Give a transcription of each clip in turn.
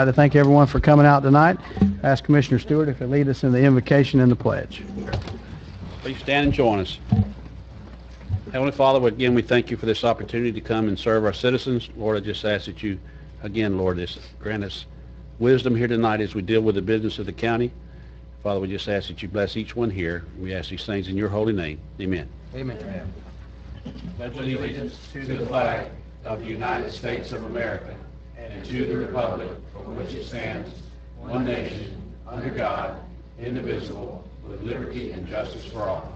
I'd like to thank everyone for coming out tonight. Ask Commissioner Stewart if he'll lead us in the invocation and the pledge. Please stand and join us. Heavenly Father, again, we thank you for this opportunity to come and serve our citizens. Lord, I just ask that you, again, Lord, just grant us wisdom here tonight as we deal with the business of the county. Father, we just ask that you bless each one here. We ask these things in your holy name. Amen. Amen. Pledge allegiance to the flag of the United States of America and to the republic for which it stands, one nation, under God, indivisible, with liberty and justice for all.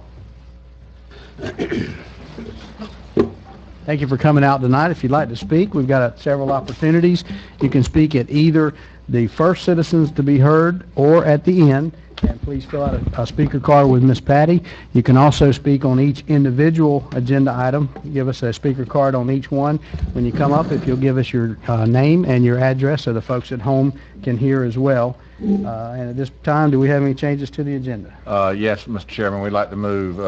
Thank you for coming out tonight. If you'd like to speak, we've got several opportunities. You can speak at either the first citizens to be heard or at the end. And please fill out a speaker card with Miss Patty. You can also speak on each individual agenda item. Give us a speaker card on each one. When you come up, if you'll give us your name and your address so the folks at home can hear as well. And at this time, do we have any changes to the agenda? Yes, Mr. Chairman, we'd like to move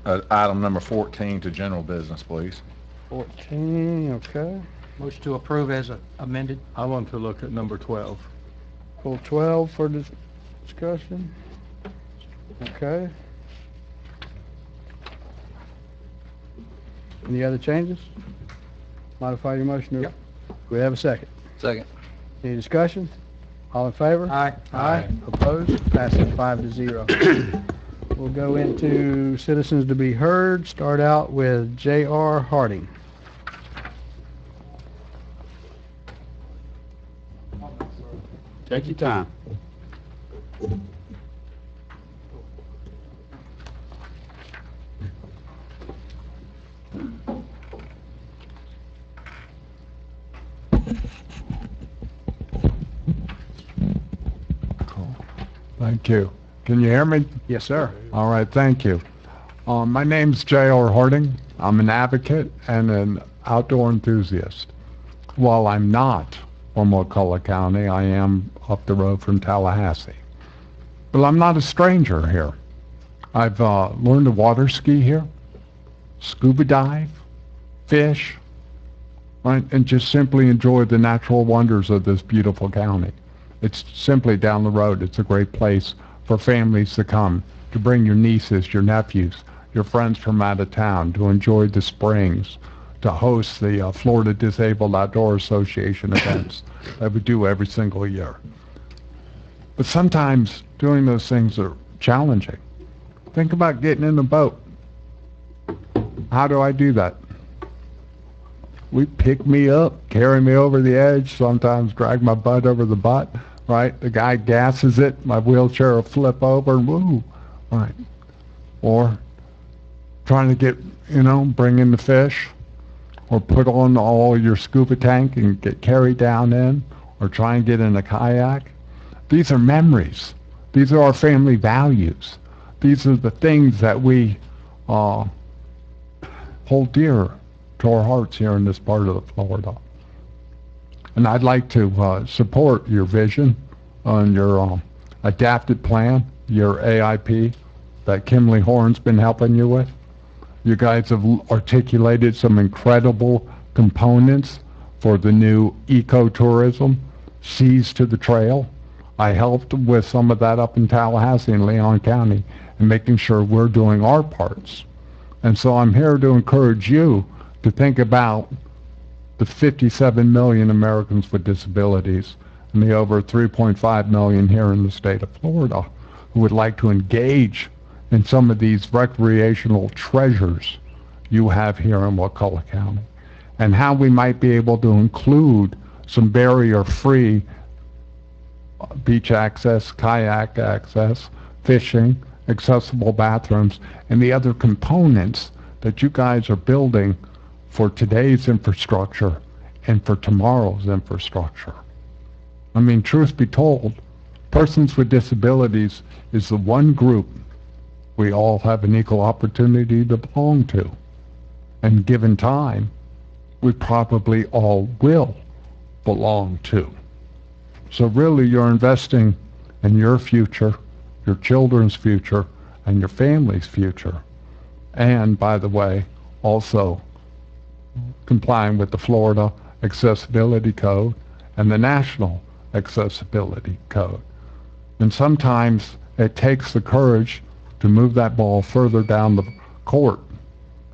item number 14 to general business, please. 14, okay. Motion to approve as amended. I want to look at number 12. Pull 12 for discussion. Okay. Any other changes? Modify your motion? Yep. Do we have a second? Second. Any discussion? All in favor? Aye. Aye. Opposed? Passes 5-0. We'll go into citizens to be heard. Start out with J.R. Harding. Take your time. Thank you. Can you hear me? Yes, sir. All right, thank you. My name's J.R. Harding. I'm an advocate and an outdoor enthusiast. While I'm not from Wakulla County, I am up the road from Tallahassee. But I'm not a stranger here. I've learned to water ski here, scuba dive, fish, right, and just simply enjoy the natural wonders of this beautiful county. It's simply down the road. It's a great place for families to come, to bring your nieces, your nephews, your friends from out of town, to enjoy the springs, to host the Florida Disabled Outdoor Association events that we do every single year. But sometimes doing those things are challenging. Think about getting in a boat. How do I do that? We pick me up, carry me over the edge, sometimes drag my butt over the butt, right? The guy gasses it, my wheelchair will flip over, and woo, right? Or trying to get, bring in the fish, or put on all your scuba tank and get carried down in, or try and get in a kayak. These are memories. These are our family values. These are the things that we hold dear to our hearts here in this part of Florida. And I'd like to support your vision on your adapted plan, your AIP that Kimley Horn's been helping you with. You guys have articulated some incredible components for the new ecotourism, Seas to the Trail. I helped with some of that up in Tallahassee and Leon County and making sure we're doing our parts. And so I'm here to encourage you to think about the 57 million Americans with disabilities and the over 3.5 million here in the state of Florida who would like to engage in some of these recreational treasures you have here in Wakulla County, and how we might be able to include some barrier-free beach access, kayak access, fishing, accessible bathrooms, and the other components that you guys are building for today's infrastructure and for tomorrow's infrastructure. I mean, truth be told, persons with disabilities is the one group we all have an equal opportunity to belong to. And given time, we probably all will belong to. So really, you're investing in your future, your children's future, and your family's future. And, by the way, also complying with the Florida Accessibility Code and the National accessibility code. And sometimes it takes the courage to move that ball further down the court,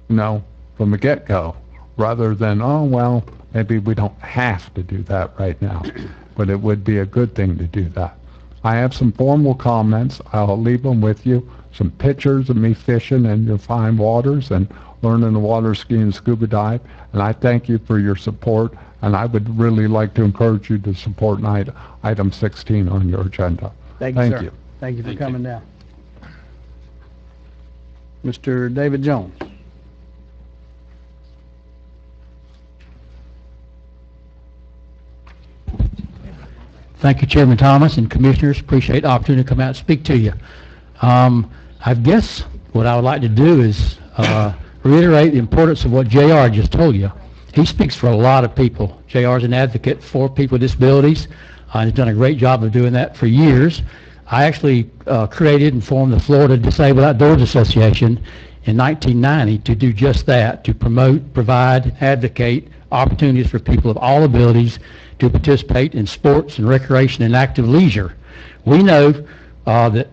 from the get-go, rather than, oh, well, maybe we don't have to do that right now, but it would be a good thing to do that. I have some formal comments. I'll leave them with you. Some pictures of me fishing in the fine waters and learning the water ski and scuba dive. And I thank you for your support. And I would really like to encourage you to support item 16 on your agenda. Thank you, sir. Thank you for coming down. Mr. David Jones. Thank you, Chairman Thomas and Commissioners. Appreciate the opportunity to come out and speak to you. I guess what I would like to do is reiterate the importance of what JR just told you. He speaks for a lot of people. JR is an advocate for people with disabilities. He's done a great job of doing that for years. I actually created and formed the Florida Disabled Outdoors Association in 1990 to do just that, to promote, provide, advocate opportunities for people of all abilities to participate in sports and recreation and active leisure. We know that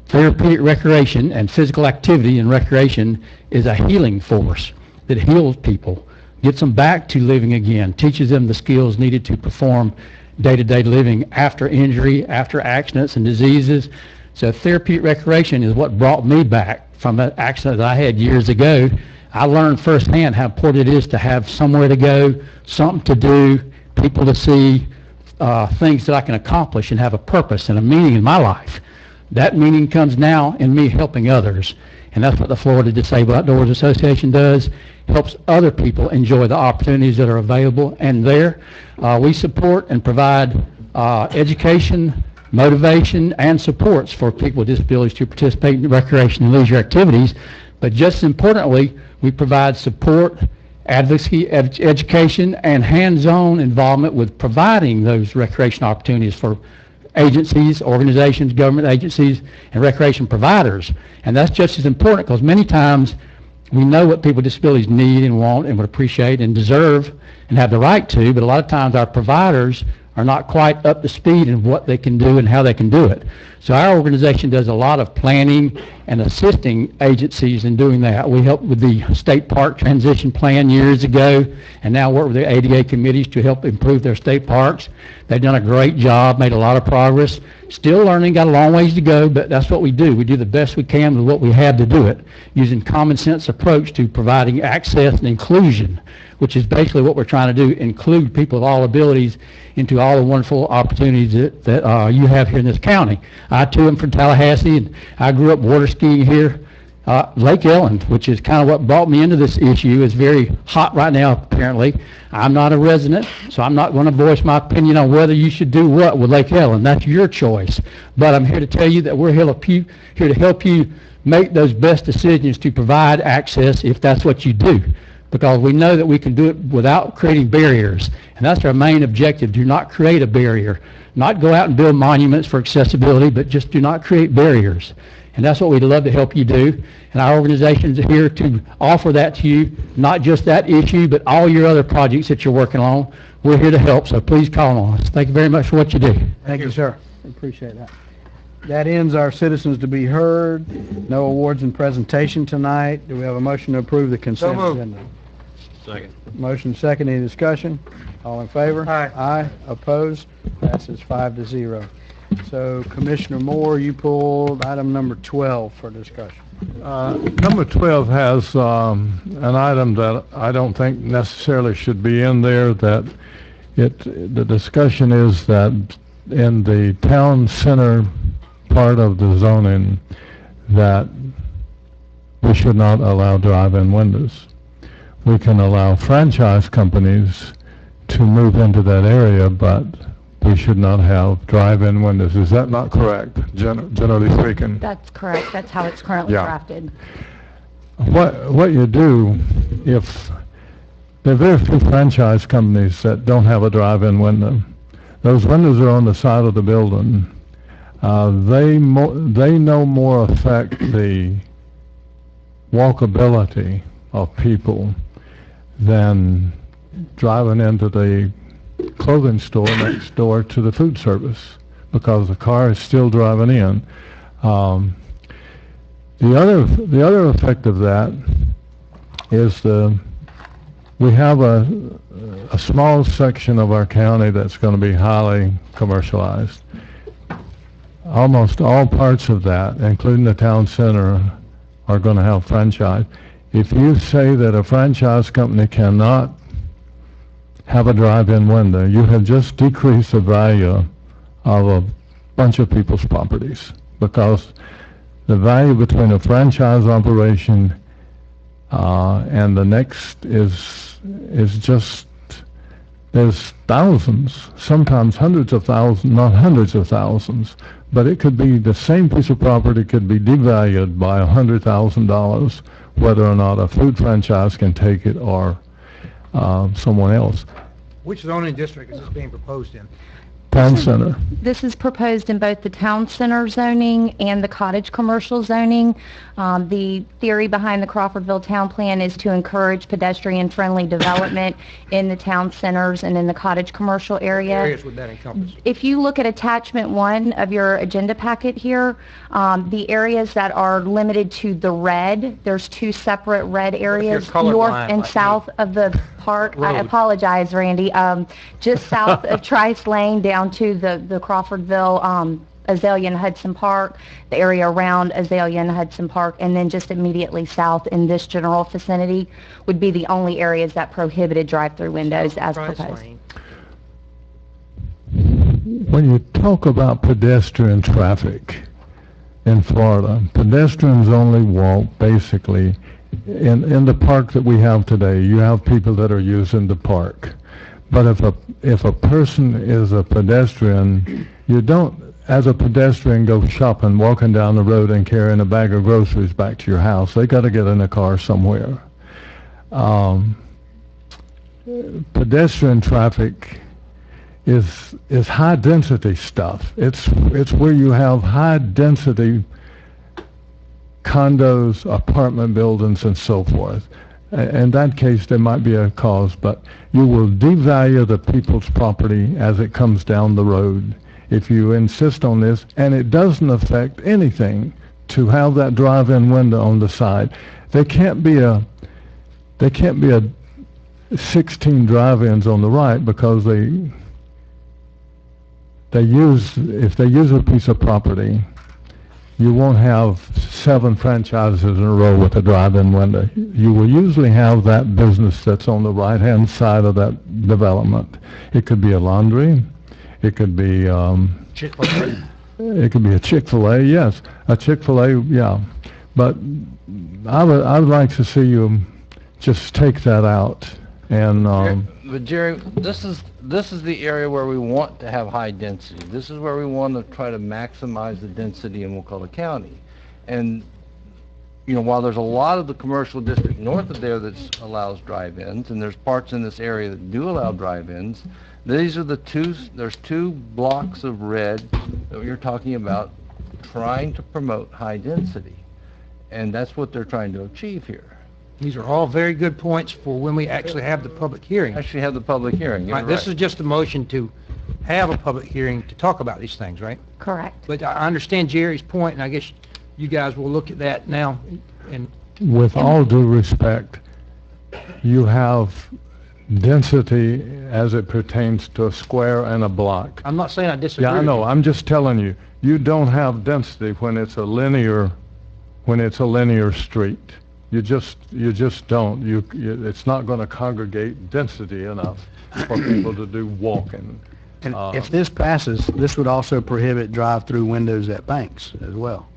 therapeutic recreation and physical activity and recreation is a healing force that heals people, gets them back to living again, teaches them the skills needed to perform day-to-day living after injury, after accidents and diseases. So therapeutic recreation is what brought me back from an accident that I had years ago. I learned firsthand how important it is to have somewhere to go, something to do, people to see, things that I can accomplish and have a purpose and a meaning in my life. That meaning comes now in me helping others. And that's what the Florida Disabled Outdoors Association does, helps other people enjoy the opportunities that are available. And there, we support and provide education, motivation, and supports for people with disabilities to participate in recreation and leisure activities. But just as importantly, we provide support, advocacy, education, and hands-on involvement with providing those recreation opportunities for agencies, organizations, government agencies, and recreation providers. And that's just as important, because many times we know what people with disabilities need and want and would appreciate and deserve and have the right to, but a lot of times our providers are not quite up to speed in what they can do and how they can do it. So our organization does a lot of planning and assisting agencies in doing that. We helped with the state park transition plan years ago, and now work with the ADA committees to help improve their state parks. They've done a great job, made a lot of progress. Still learning, got a long ways to go, but that's what we do. We do the best we can with what we have to do it, using common sense approach to providing access and inclusion, which is basically what we're trying to do, include people of all abilities into all the wonderful opportunities that you have here in this county. I too am from Tallahassee, and I grew up water skiing here. Lake Ellen, which is kind of what brought me into this issue, is very hot right now apparently. I'm not a resident, so I'm not going to voice my opinion on whether you should do what with Lake Ellen. That's your choice. But I'm here to tell you that we're here to help you make those best decisions to provide access if that's what you do, because we know that we can do it without creating barriers. And that's our main objective. Do not create a barrier. Not go out and build monuments for accessibility, but just do not create barriers. And that's what we'd love to help you do. And our organization is here to offer that to you, not just that issue, but all your other projects that you're working on. We're here to help, so please call on us. Thank you very much for what you do. Thank you, sir. Appreciate that. That ends our citizens to be heard. No awards and presentation tonight. Do we have a motion to approve the consent agenda? Second. Motion second. Any discussion? All in favor? Aye. Aye. Opposed? Passes 5-0. So, Commissioner Moore, you pulled item number 12 for discussion. Number 12 has an item that I don't think necessarily should be in there. The discussion is that in the town center part of the zoning, that we should not allow drive-in windows. We can allow franchise companies to move into that area, but we should not have drive-in windows. Is that not correct, generally speaking? That's correct. That's how it's currently drafted. What you do, if there are very few franchise companies that don't have a drive-in window, those windows are on the side of the building. They no more affect the walkability of people than driving into the clothing store next door to the food service because the car is still driving in. The other effect of that is we have a small section of our county that's going to be highly commercialized. Almost all parts of that, including the town center, are going to have franchise. If you say that a franchise company cannot have a drive-in window, you have just decreased the value of a bunch of people's properties, because the value between a franchise operation and the next is just, there's thousands, sometimes hundreds of thousands, not hundreds of thousands, but it could be the same piece of property could be devalued by $100,000, whether or not a food franchise can take it or someone else. Which zoning district is this being proposed in? Town center. This is proposed in both the town center zoning and the cottage commercial zoning. The theory behind the Crawfordville Town Plan is to encourage pedestrian-friendly development in the town centers and in the cottage commercial area. Areas would that encompass? If you look at attachment 1 of your agenda packet here, the areas that are limited to the red, there's 2 separate red areas, north colorblind and like south of the park. I Road. apologize, Randy. Just south of Trice Lane down to the Crawfordville, Azalea and Hudson Park, the area around Azalea and Hudson Park, and then just immediately south in this general vicinity would be the only areas that prohibited drive-through windows as Trice proposed. Lane. When you talk about pedestrian traffic in Florida, pedestrians only walk basically in the park that we have today. You have people that are using the park. But if a person is a pedestrian, you don't, as a pedestrian, go shopping, walking down the road and carrying a bag of groceries back to your house. They got to get in a car somewhere. Pedestrian traffic is high density stuff. It's where you have high density condos, apartment buildings, and so forth. In that case, there might be a cause, but you will devalue the people's property as it comes down the road if you insist on this, and it doesn't affect anything to have that drive-in window on the side. There can't be a 16 drive-ins on the right, because if they use a piece of property, you won't have 7 franchises in a row with a drive-in window. You will usually have that business that's on the right-hand side of that development. It could be a laundry. It could be Chick-fil-A. it could be a Chick-fil-A. Yes, a Chick-fil-A. Yeah, but I would like to see you just take that out and. But Jerry, this is the area where we want to have high density. This is where we want to try to maximize the density in Wakulla County. And, you know, while there's a lot of the commercial district north of there that allows drive-ins, and there's parts in this area that do allow drive-ins, these are there's 2 blocks of red that you're talking about trying to promote high density. And that's what they're trying to achieve here. These are all very good points for when we actually have the public hearing. Actually have the public hearing. You're Right, this right. is just a motion to have a public hearing to talk about these things, right? Correct. But I understand Jerry's point, and I guess you guys will look at that now. And With all due respect, you have density as it pertains to a square and a block. I'm not saying I disagree. Yeah, I know. I'm just telling you, you don't have density when it's a linear street. You just don't. It's not going to congregate density enough for people to do walking. And if this passes, this would also prohibit drive-through windows at banks as well.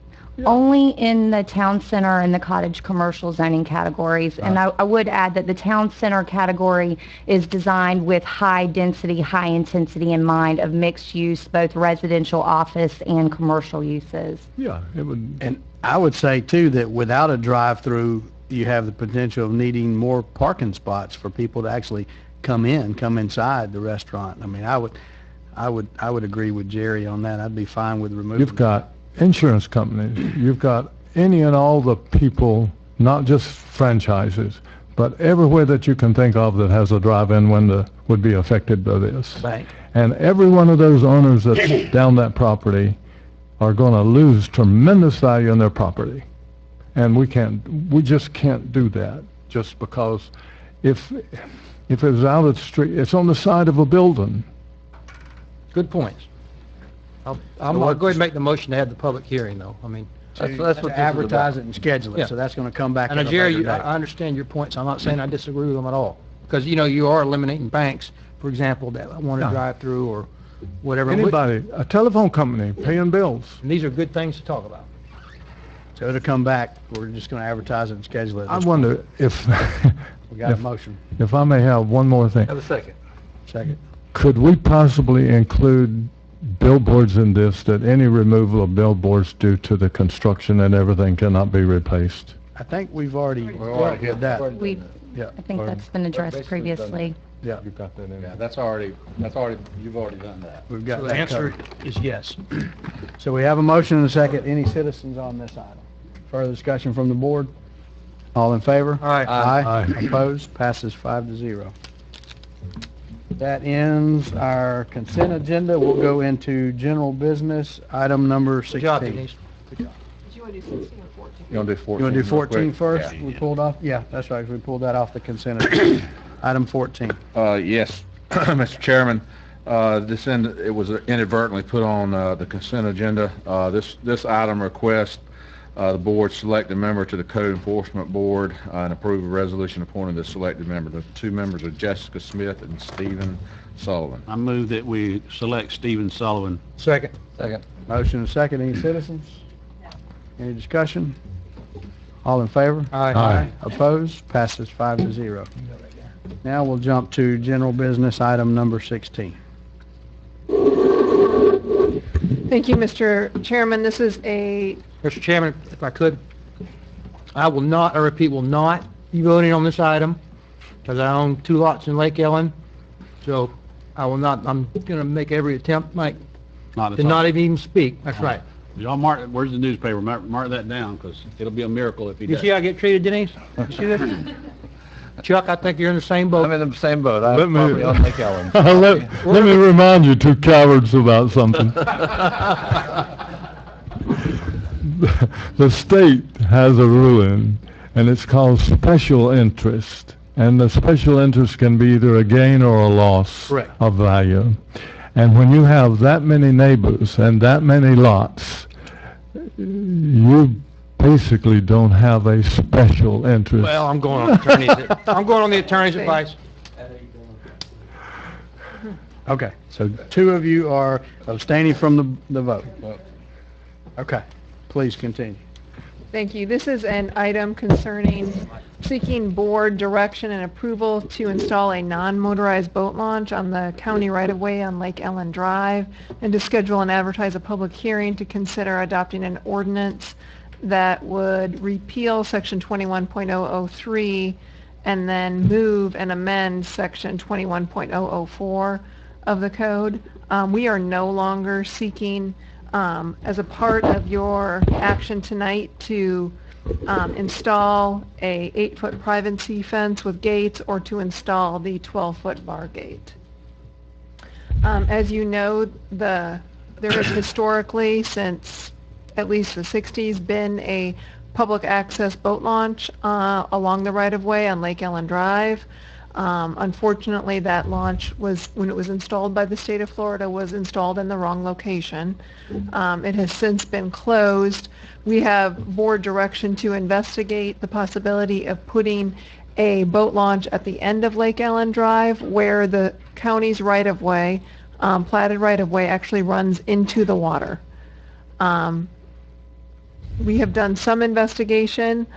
Only in the town center and the cottage commercial zoning categories. And I would add that the town center category is designed with high density, high intensity in mind of mixed use, both residential, office, and commercial uses. Yeah, it would. And I would say too that without a drive-through, you have the potential of needing more parking spots for people to actually come inside the restaurant. I mean, I would agree with Jerry on that. I'd be fine with removing. You've got insurance companies. You've got any and all the people, not just franchises, but everywhere that you can think of that has a drive-in window would be affected by this. Bank. And every one of those owners that's down that property are going to lose tremendous value in their property. And we just can't do that, just because if it's out of the street, it's on the side of a building. Good points. I'm going to go ahead and make the motion to have the public hearing, though. I mean, That's what this is Advertise about. it and schedule Yeah. it, so that's gonna come back and at a Jerry, later date. I understand your points. I'm not saying I disagree with them at all. Because, you are eliminating banks, for example, that want to Yeah. drive through or whatever. Anybody, a telephone company paying bills. And these are good things to talk about. So it'll come back, we're just gonna advertise it and schedule it. I wonder if, We got a motion. if I may have one more thing. Have a second. Second. Could we possibly include billboards in this, that any removal of billboards due to the construction and everything cannot be replaced? I think we've already dealt with that. Yeah. I think that's been addressed previously. Yeah, You got that in Yeah, there. that's already, you've already done that. we've got So the that answer covered. is yes. So we have a motion and a second. Any citizens on this item? Further discussion from the board? All in favor? All right. Aye. Opposed? Passes 5-0. That ends our consent agenda. We'll go into general business, item number Good job, 16. Denise. Good job. You want to do 14? You want to do 14 first? We pulled off, yeah, that's right, we pulled that off the consent agenda. Item 14. Yes, Mr. Chairman, it was inadvertently put on the consent agenda. This item requests the board select a member to the Code Enforcement Board and approve a resolution appointing the selected member. The two members are Jessica Smith and Stephen Sullivan. I move that we select Stephen Sullivan. Second. Second. Motion and second, any citizens? Any discussion? All in favor? Aye. Opposed? Passes 5-0. Now we'll jump to general business, item number 16. Thank you, Mr. Chairman. This is a, Mr. Chairman, if I could, I repeat, will not be voting on this item because I own 2 lots in Lake Ellen. So I will not, I'm going to make every attempt, Mike, to not even speak. That's right. Y'all mark, where's the newspaper? Mark that down, because it'll be a miracle if he You does. see how I get treated, Denise? You see this? Chuck, I think you're in the same boat. I'm in the same boat. I'm Let me- probably on Lake Ellen. Let me remind you two cowards about something. The state has a ruling, and it's called special interest. And the special interest can be either a gain or a loss Correct. of value. And when you have that many neighbors and that many lots, you basically don't have a special interest. Well, I'm going on the attorney's advice. Okay, so 2 of you are abstaining from the vote. Okay, please continue. thank you. This is an item concerning seeking board direction and approval to install a non-motorized boat launch on the county right-of-way on Lake Ellen Drive, and to schedule and advertise a public hearing to consider adopting an ordinance that would repeal section 21.003 and then move and amend section 21.004 of the code. We are no longer seeking, as a part of your action tonight, to install a 8-foot privacy fence with gates or to install the 12-foot bar gate. As you know, there has historically, since at least the 60s, been a public access boat launch along the right-of-way on Lake Ellen Drive. Unfortunately, that launch was, when it was installed by the state of Florida, was installed in the wrong location. It has since been closed. We have board direction to investigate the possibility of putting a boat launch at the end of Lake Ellen Drive, where the county's right-of-way, platted right-of-way, actually runs into the water. We have done some investigation.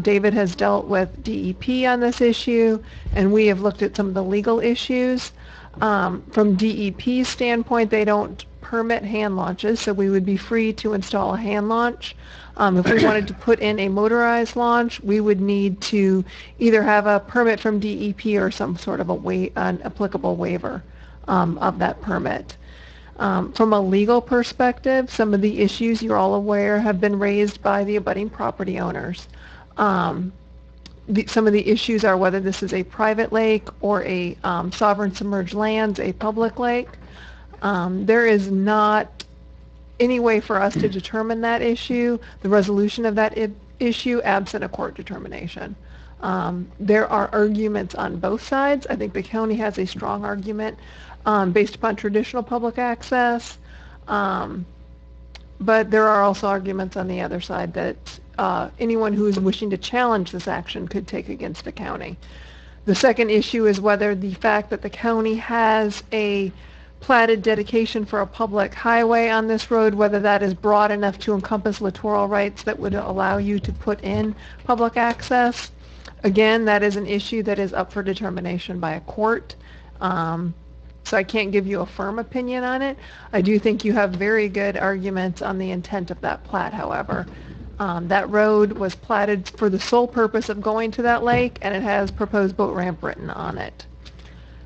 David has dealt with DEP on this issue, and we have looked at some of the legal issues. From DEP's standpoint, they don't permit hand launches, so we would be free to install a hand launch. If we wanted to put in a motorized launch, we would need to either have a permit from DEP or some sort of an applicable waiver of that permit. From a legal perspective, some of the issues, you're all aware, have been raised by the abutting property owners. some of the issues are whether this is a private lake or a sovereign submerged lands, a public lake. There is not any way for us to determine that issue, the resolution of that issue, absent a court determination. There are arguments on both sides. I think the county has a strong argument based upon traditional public access, but there are also arguments on the other side that anyone who is wishing to challenge this action could take against the county. The second issue is whether the fact that the county has a platted dedication for a public highway on this road, whether that is broad enough to encompass littoral rights that would allow you to put in public access. Again, that is an issue that is up for determination by a court. So I can't give you a firm opinion on it. I do think you have very good arguments on the intent of that plat, however. That road was platted for the sole purpose of going to that lake, and it has proposed boat ramp written on it.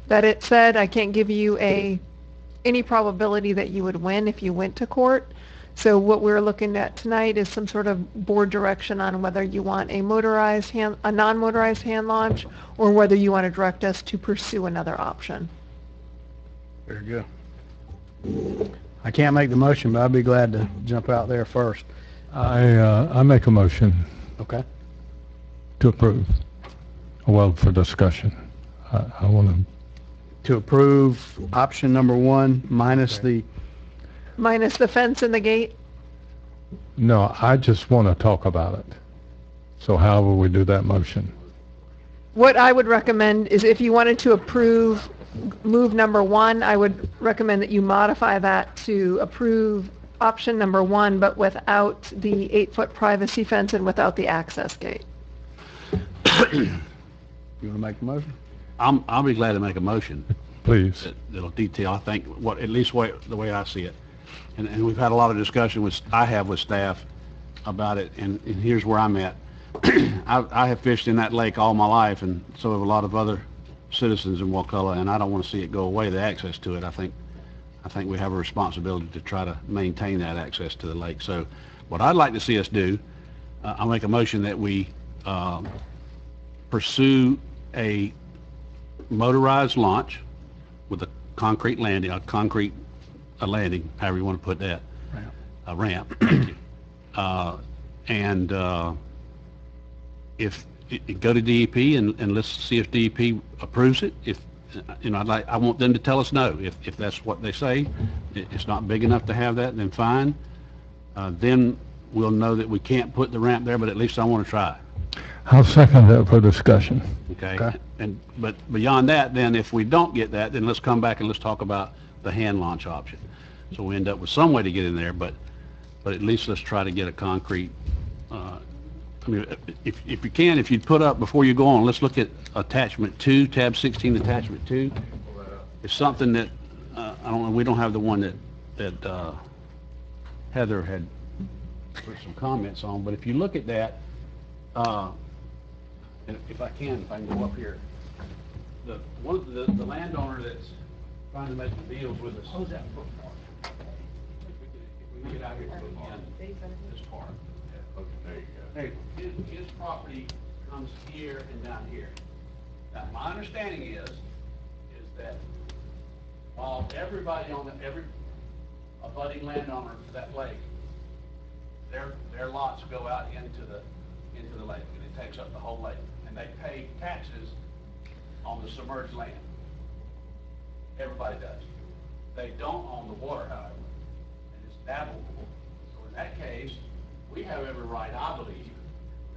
That it said, I can't give you any probability that you would win if you went to court. So what we're looking at tonight is some sort of board direction on whether you want a non-motorized hand launch, or whether you want to direct us to pursue another option. Very good. I can't make the motion, but I'd be glad to jump out there first. I make a motion Okay. to approve. Well, for discussion. I want to, To approve option number 1 minus the, Minus the fence and the gate? no, I just want to talk about it. So how will we do that motion? What I would recommend is if you wanted to approve move number 1, I would recommend that you modify that to approve option number 1, but without the 8-foot privacy fence and without the access gate. you want to make the motion? I'll be glad to make a motion Please. that'll detail, I think, what, at least the way I see it. And we've had a lot of discussion I have with staff about it, and here's where I'm at. I have fished in that lake all my life, and so have a lot of other citizens in Wakulla, and I don't want to see it go away, the access to it. I think we have a responsibility to try to maintain that access to the lake. So what I'd like to see us do, I'll make a motion that we pursue a motorized launch with a concrete landing, a landing, however you want to put that, a ramp. And if go to DEP and let's see if DEP approves it. If I want them to tell us no. If that's what they say, it's not big enough to have that, then fine. Then we'll know that we can't put the ramp there, but at least I want to try. I'll second that for discussion. Okay. But beyond that, then if we don't get that, then let's come back and let's talk about the hand launch option. So we end up with some way to get in there, but at least let's try to get a concrete. I mean, if you can, if you'd put up before you go on, let's look at attachment 2, tab 16, attachment 2. It's something that I don't know. We don't have the one that Heather had put some comments on, but if you look at that, and if I can go up here, the landowner that's trying to make the deals with us. How's that foot part? If we get out here to the end, this part. Hey, his property comes here and down here. Now, my understanding is that while everybody every abutting landowner to that lake, their lots go out into the lake, and it takes up the whole lake, and they pay taxes on the submerged land. Everybody does. They don't own the water, however, and it's navigable. So in that case, we have every right, I believe,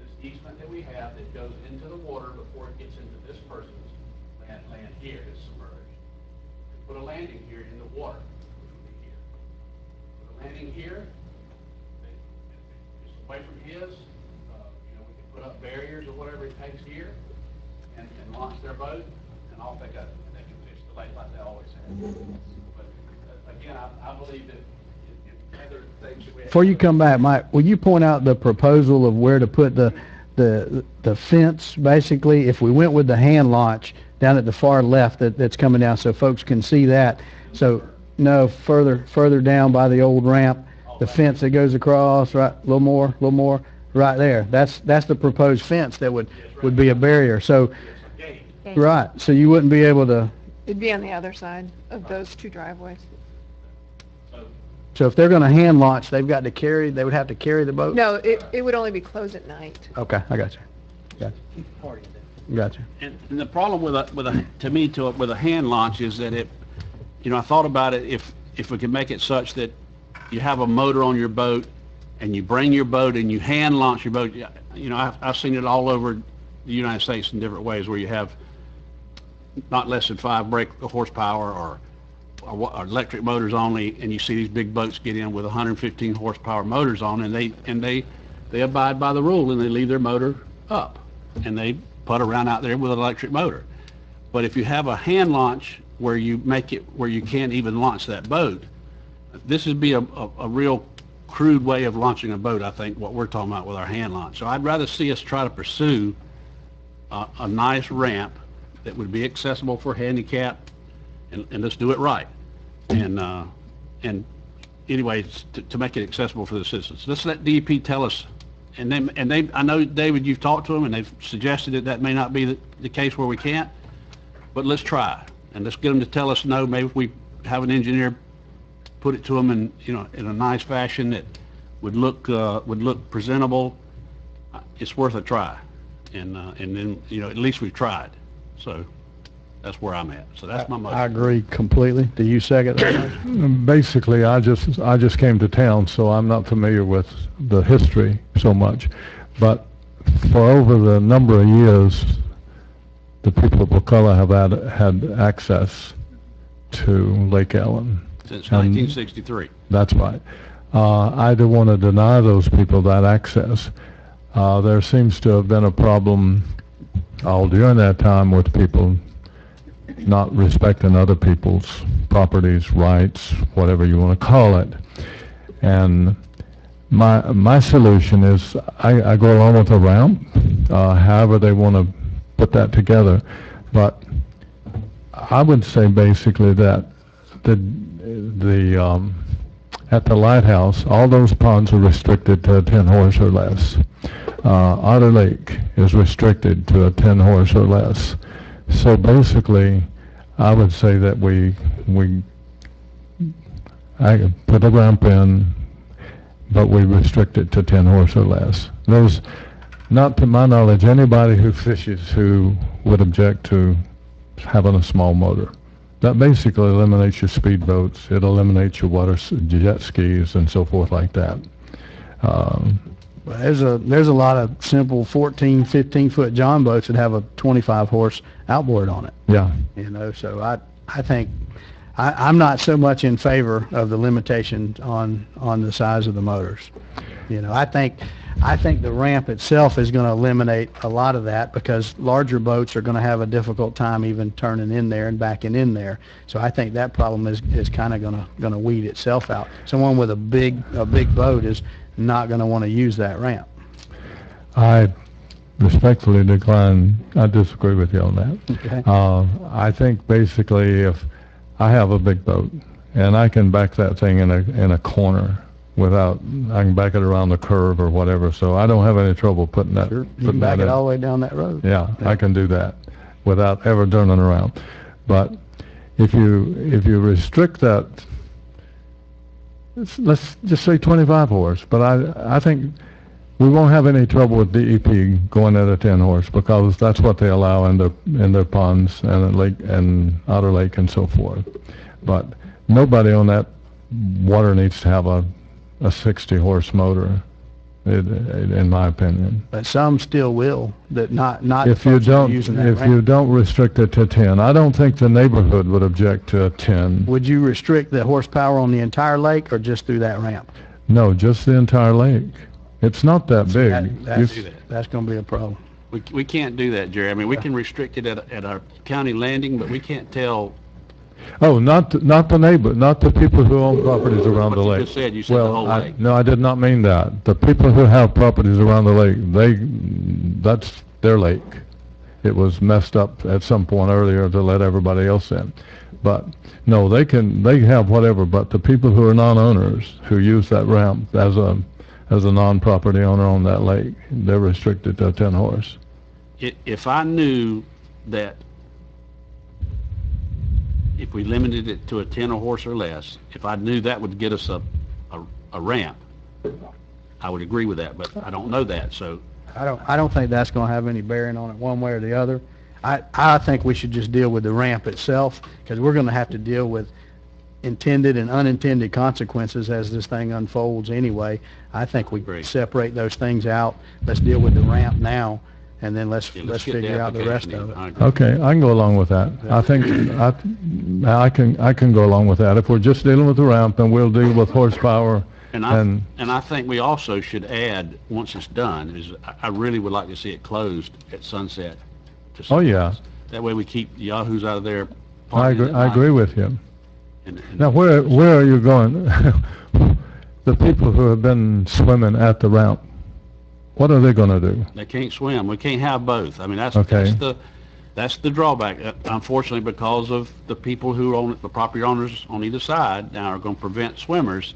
this easement that we have that goes into the water before it gets into this person's land here is submerged. Put a landing here in the water, which would be here. Put a landing here, just away from his. We can put up barriers or whatever it takes here, and launch their boat, and off they go. And they can fish the lake like they always have. But again, I believe that if Heather thinks that we have. Before you come back, Mike, will you point out the proposal of where to put the fence, basically, if we went with the hand launch down at the far left that's coming down, so folks can see that. So, no, further down by the old ramp, the fence that goes across, right, a little more. right there. That's the proposed fence that would be a barrier. So, right, so you wouldn't be able to, It'd be on the other side of those two driveways. so if they're gonna hand launch, they would have to carry the boat? No, it would only be closed at night. Okay, I got you. Gotcha. And the problem with a hand launch is that I thought about it, if we could make it such that you have a motor on your boat and you bring your boat and you hand launch your boat. I've seen it all over the United States in different ways where you have not less than 5 brake horsepower or electric motors only, and you see these big boats get in with 115 horsepower motors on, and they abide by the rule and they leave their motor up and they put around out there with an electric motor. But if you have a hand launch where you make it where you can't even launch that boat, this would be a real crude way of launching a boat, I think, what we're talking about with our hand launch. So I'd rather see us try to pursue a nice ramp that would be accessible for handicap, and let's do it right. And anyway, to make it accessible for the citizens. Let's let DEP tell us. And they, I know, David, you've talked to them, and they've suggested that may not be the case where we can't, but let's try. And let's get them to tell us no. Maybe if we have an engineer put it to them in a nice fashion that would look presentable, it's worth a try. And then, at least we've tried. So that's where I'm at. So that's my motion. I agree completely. Do you second that? Basically, I just came to town, so I'm not familiar with the history so much. But for over the number of years, the people of Wakulla have had access to Lake Ellen. Since 1963. That's right. I don't want to deny those people that access. There seems to have been a problem all during that time with people not respecting other people's properties, rights, whatever you want to call it. And my solution is I go along with a ramp, however they want to put that together. But I would say basically that at the lighthouse, all those ponds are restricted to a 10 horse or less. Otter Lake is restricted to a 10 horse or less. So basically, I would say that I put a ramp in, but we restrict it to 10 horse or less. There's, not to my knowledge, anybody who fishes who would object to having a small motor. That basically eliminates your speedboats. It eliminates your jet skis and so forth like that. There's a lot of simple 14, 15-foot John boats that have a 25-horse outboard on it. Yeah. So I think I'm not so much in favor of the limitation on the size of the motors. I think the ramp itself is going to eliminate a lot of that because larger boats are going to have a difficult time even turning in there and backing in there. So I think that problem is kind of going to weed itself out. Someone with a big boat is not going to want to use that ramp. I respectfully decline. I disagree with you on that. Okay. I think basically if I have a big boat and I can back that thing in a corner without, I can back it around the curve or whatever, so I don't have any trouble putting that. Sure. You can back it all the way down that road. Yeah, I can do that without ever turning around. But if you restrict that, let's just say 25 horse, but I think we won't have any trouble with DEP going at a 10 horse because that's what they allow in their ponds and lake and Otter Lake and so forth. But nobody on that water needs to have a 60 horse motor, in my opinion. But some still will. That not If the you folks that are don't using that if ramp. you don't restrict it to 10, I don't think the neighborhood would object to a 10. Would you restrict the horsepower on the entire lake or just through that ramp? No, just the entire lake. It's not that big. That's going to be a problem. We can't do that, Jerry. I mean, we can restrict it at our county landing, but we can't tell. Oh, not the neighbor, not the people who own properties around the What you lake. just said, you said the whole lake. No, I did not mean that. The people who have properties around the lake, that's their lake. It was messed up at some point earlier to let everybody else in. But no, they have whatever, but the people who are non-owners who use that ramp as as a non-property owner on that lake. They're restricted to a 10 horse. If I knew that if we limited it to a 10 horse or less, if I knew that would get us a ramp, I would agree with that, but I don't know that, so. I don't think that's gonna have any bearing on it one way or the other. I think we should just deal with the ramp itself, because we're gonna have to deal with intended and unintended consequences as this thing unfolds anyway. I think we Great. separate those things out. Let's deal with the ramp now, and then let's get the figure out the rest application of in. it. I agree. Okay, I can go along with that. I think, I can go along with that. If we're just dealing with the ramp, then we'll deal with horsepower And I think we also should add, once it's done, is I really would like to see it closed at sunset. to Oh, yeah. sunrise. That way we keep the yahoos out of there. I partying at agree night. with you. And Now, where are you going? The people who have been swimming at the ramp, what are they gonna do? They can't swim. We can't have both. I mean, Okay. that's the drawback. Unfortunately, because of the people who own, the property owners on either side now are gonna prevent swimmers,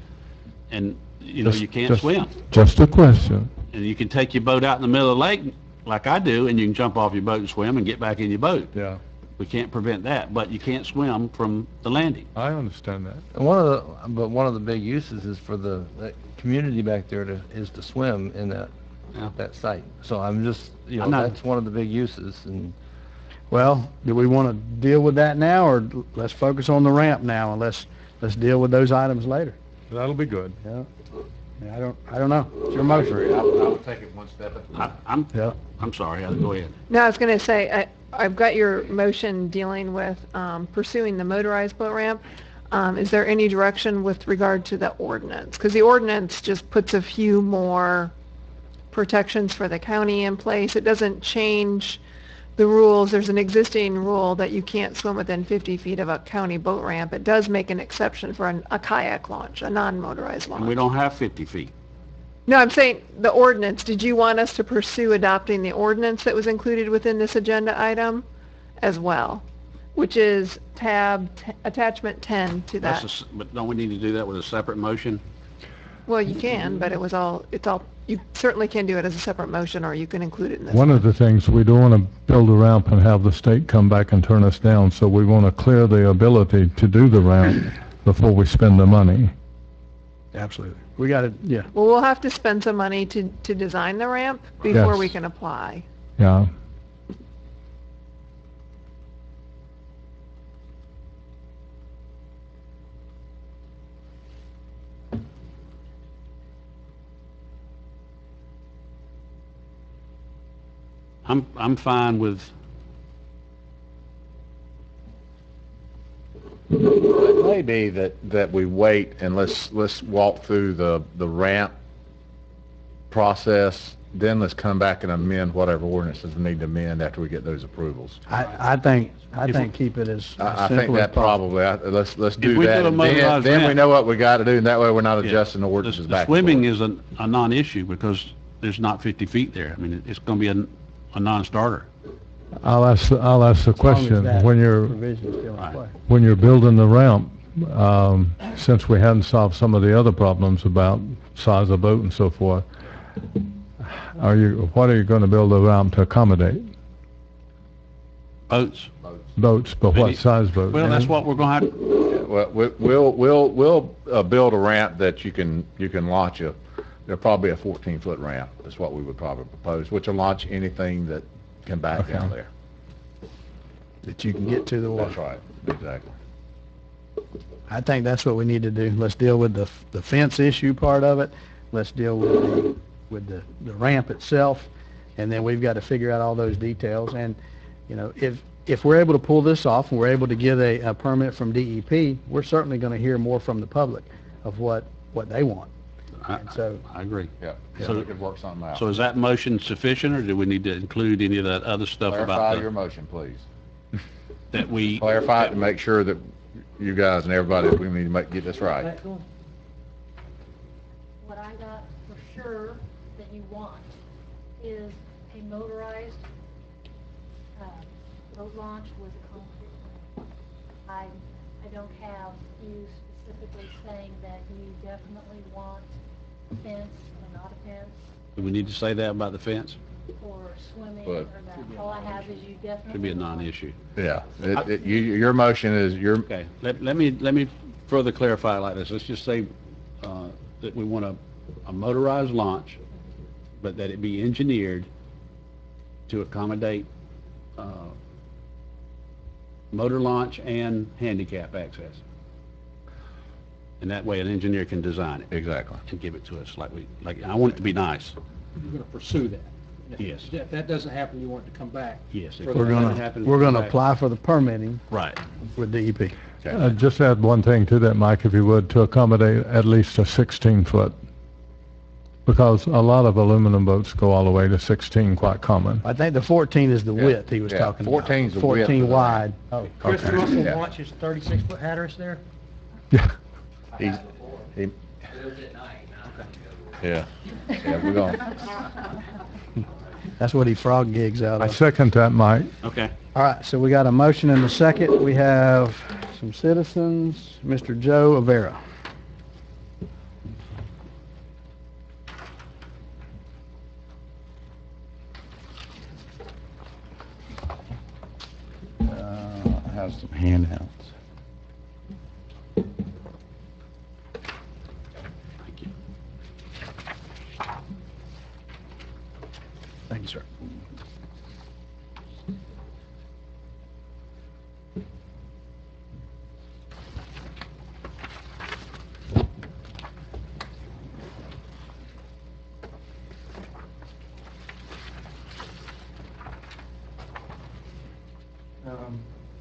and, you can't swim. Just a question. And you can take your boat out in the middle of the lake, like I do, and you can jump off your boat and swim and get back in your boat. Yeah. We can't prevent that, but you can't swim from the landing. I understand that. And one of the big uses is for the community back there is to swim in Yeah. that site. So I'm just, I know. that's one of the big uses, and Well, do we want to deal with that now, or let's focus on the ramp now, and let's deal with those items later? That'll be good. Yeah. I don't know. It's your motion. I'll take it one step at a time. Yeah. I'm sorry, go ahead. No, I was going to say, I've got your motion dealing with pursuing the motorized boat ramp. Is there any direction with regard to the ordinance? Because the ordinance just puts a few more protections for the county in place. It doesn't change the rules. There's an existing rule that you can't swim within 50 feet of a county boat ramp. It does make an exception for a kayak launch, a non-motorized launch. And we don't have 50 feet. No, I'm saying the ordinance. Did you want us to pursue adopting the ordinance that was included within this agenda item as well, which is attachment 10 to that? But don't we need to do that with a separate motion? Well, you can, but you certainly can do it as a separate motion, or you can include it in this. One of the things, we don't want to build a ramp and have the state come back and turn us down, so we want to clear the ability to do the ramp before we spend the money. Absolutely. We got to, yeah. Well, we'll have to spend some money to design the ramp before Yes. we can apply. Yeah. I'm fine with, It may be that we wait and let's walk through the ramp process, then let's come back and amend whatever ordinances we need to amend after we get those approvals. I think keep it as I think simple as that possible. probably, let's do we do that. a and motorized Then we ramp- know what we got to do, and that way we're not Yeah. adjusting the ordinances the back and swimming forth. is a non-issue because there's not 50 feet there. I mean, it's going to be a non-starter. I'll ask the As long as question, that when you're provision is still in Right. play. building the ramp, since we hadn't solved some of the other problems about size of boat and so forth, what are you going to build the ramp to accommodate? Boats. Boats, but what Any- size boat? Well, that's what we're going to have. Well, we'll build a ramp that you can launch there'll probably a 14-foot ramp, is what we would probably propose, which will launch anything that can back Okay. down there. That you can get to the water. That's right, exactly. I think that's what we need to do. Let's deal with the fence issue part of it. Let's deal with the ramp itself, and then we've got to figure out all those details. And, if we're able to pull this off and we're able to get a permit from DEP, we're certainly going to hear more from the public of what they want. And so, I agree. Yeah, So- so we could work something out. So is that motion sufficient, or do we need to include any of that other stuff Clarify about your motion, please. that we? Clarify it to make sure that you guys and everybody, we need to get this right. What I got for sure that you want is a motorized boat launch with a concrete ramp. I don't have you specifically saying that you definitely want fence or not a fence, Do we need to say that about the fence? or swimming, But- or that? All I have is you definitely. Should be a want- non-issue. Yeah, your motion is, Okay, let me further clarify it like this. Let's just say, that we want a motorized launch, but that it be engineered to accommodate, motor launch and handicap access. And that way an engineer can design it exactly. and give it to us like, I want it to be nice. You're going to pursue that. Yes. If that doesn't happen, you want it to come back. Yes. if We're that gonna- doesn't happen, We're going to back- apply for the permitting Right. with DEP. Just add one thing to that, Mike, if you would, to accommodate at least a 16-foot, because a lot of aluminum boats go all the way to 16, quite common. I think the 14 is the width he was Yeah, talking about. 14 is the width 14 of that. wide. Oh, Chris okay. Russell Yeah. launches 36-foot Hatteras there? Yeah. He- Yeah, yeah, we're going, That's what he frog gigs out I of. second that, Mike. Okay. All right, so we got a motion and a second. We have some citizens. Mr. Joe Avera. I have some handouts. Thank you, sir.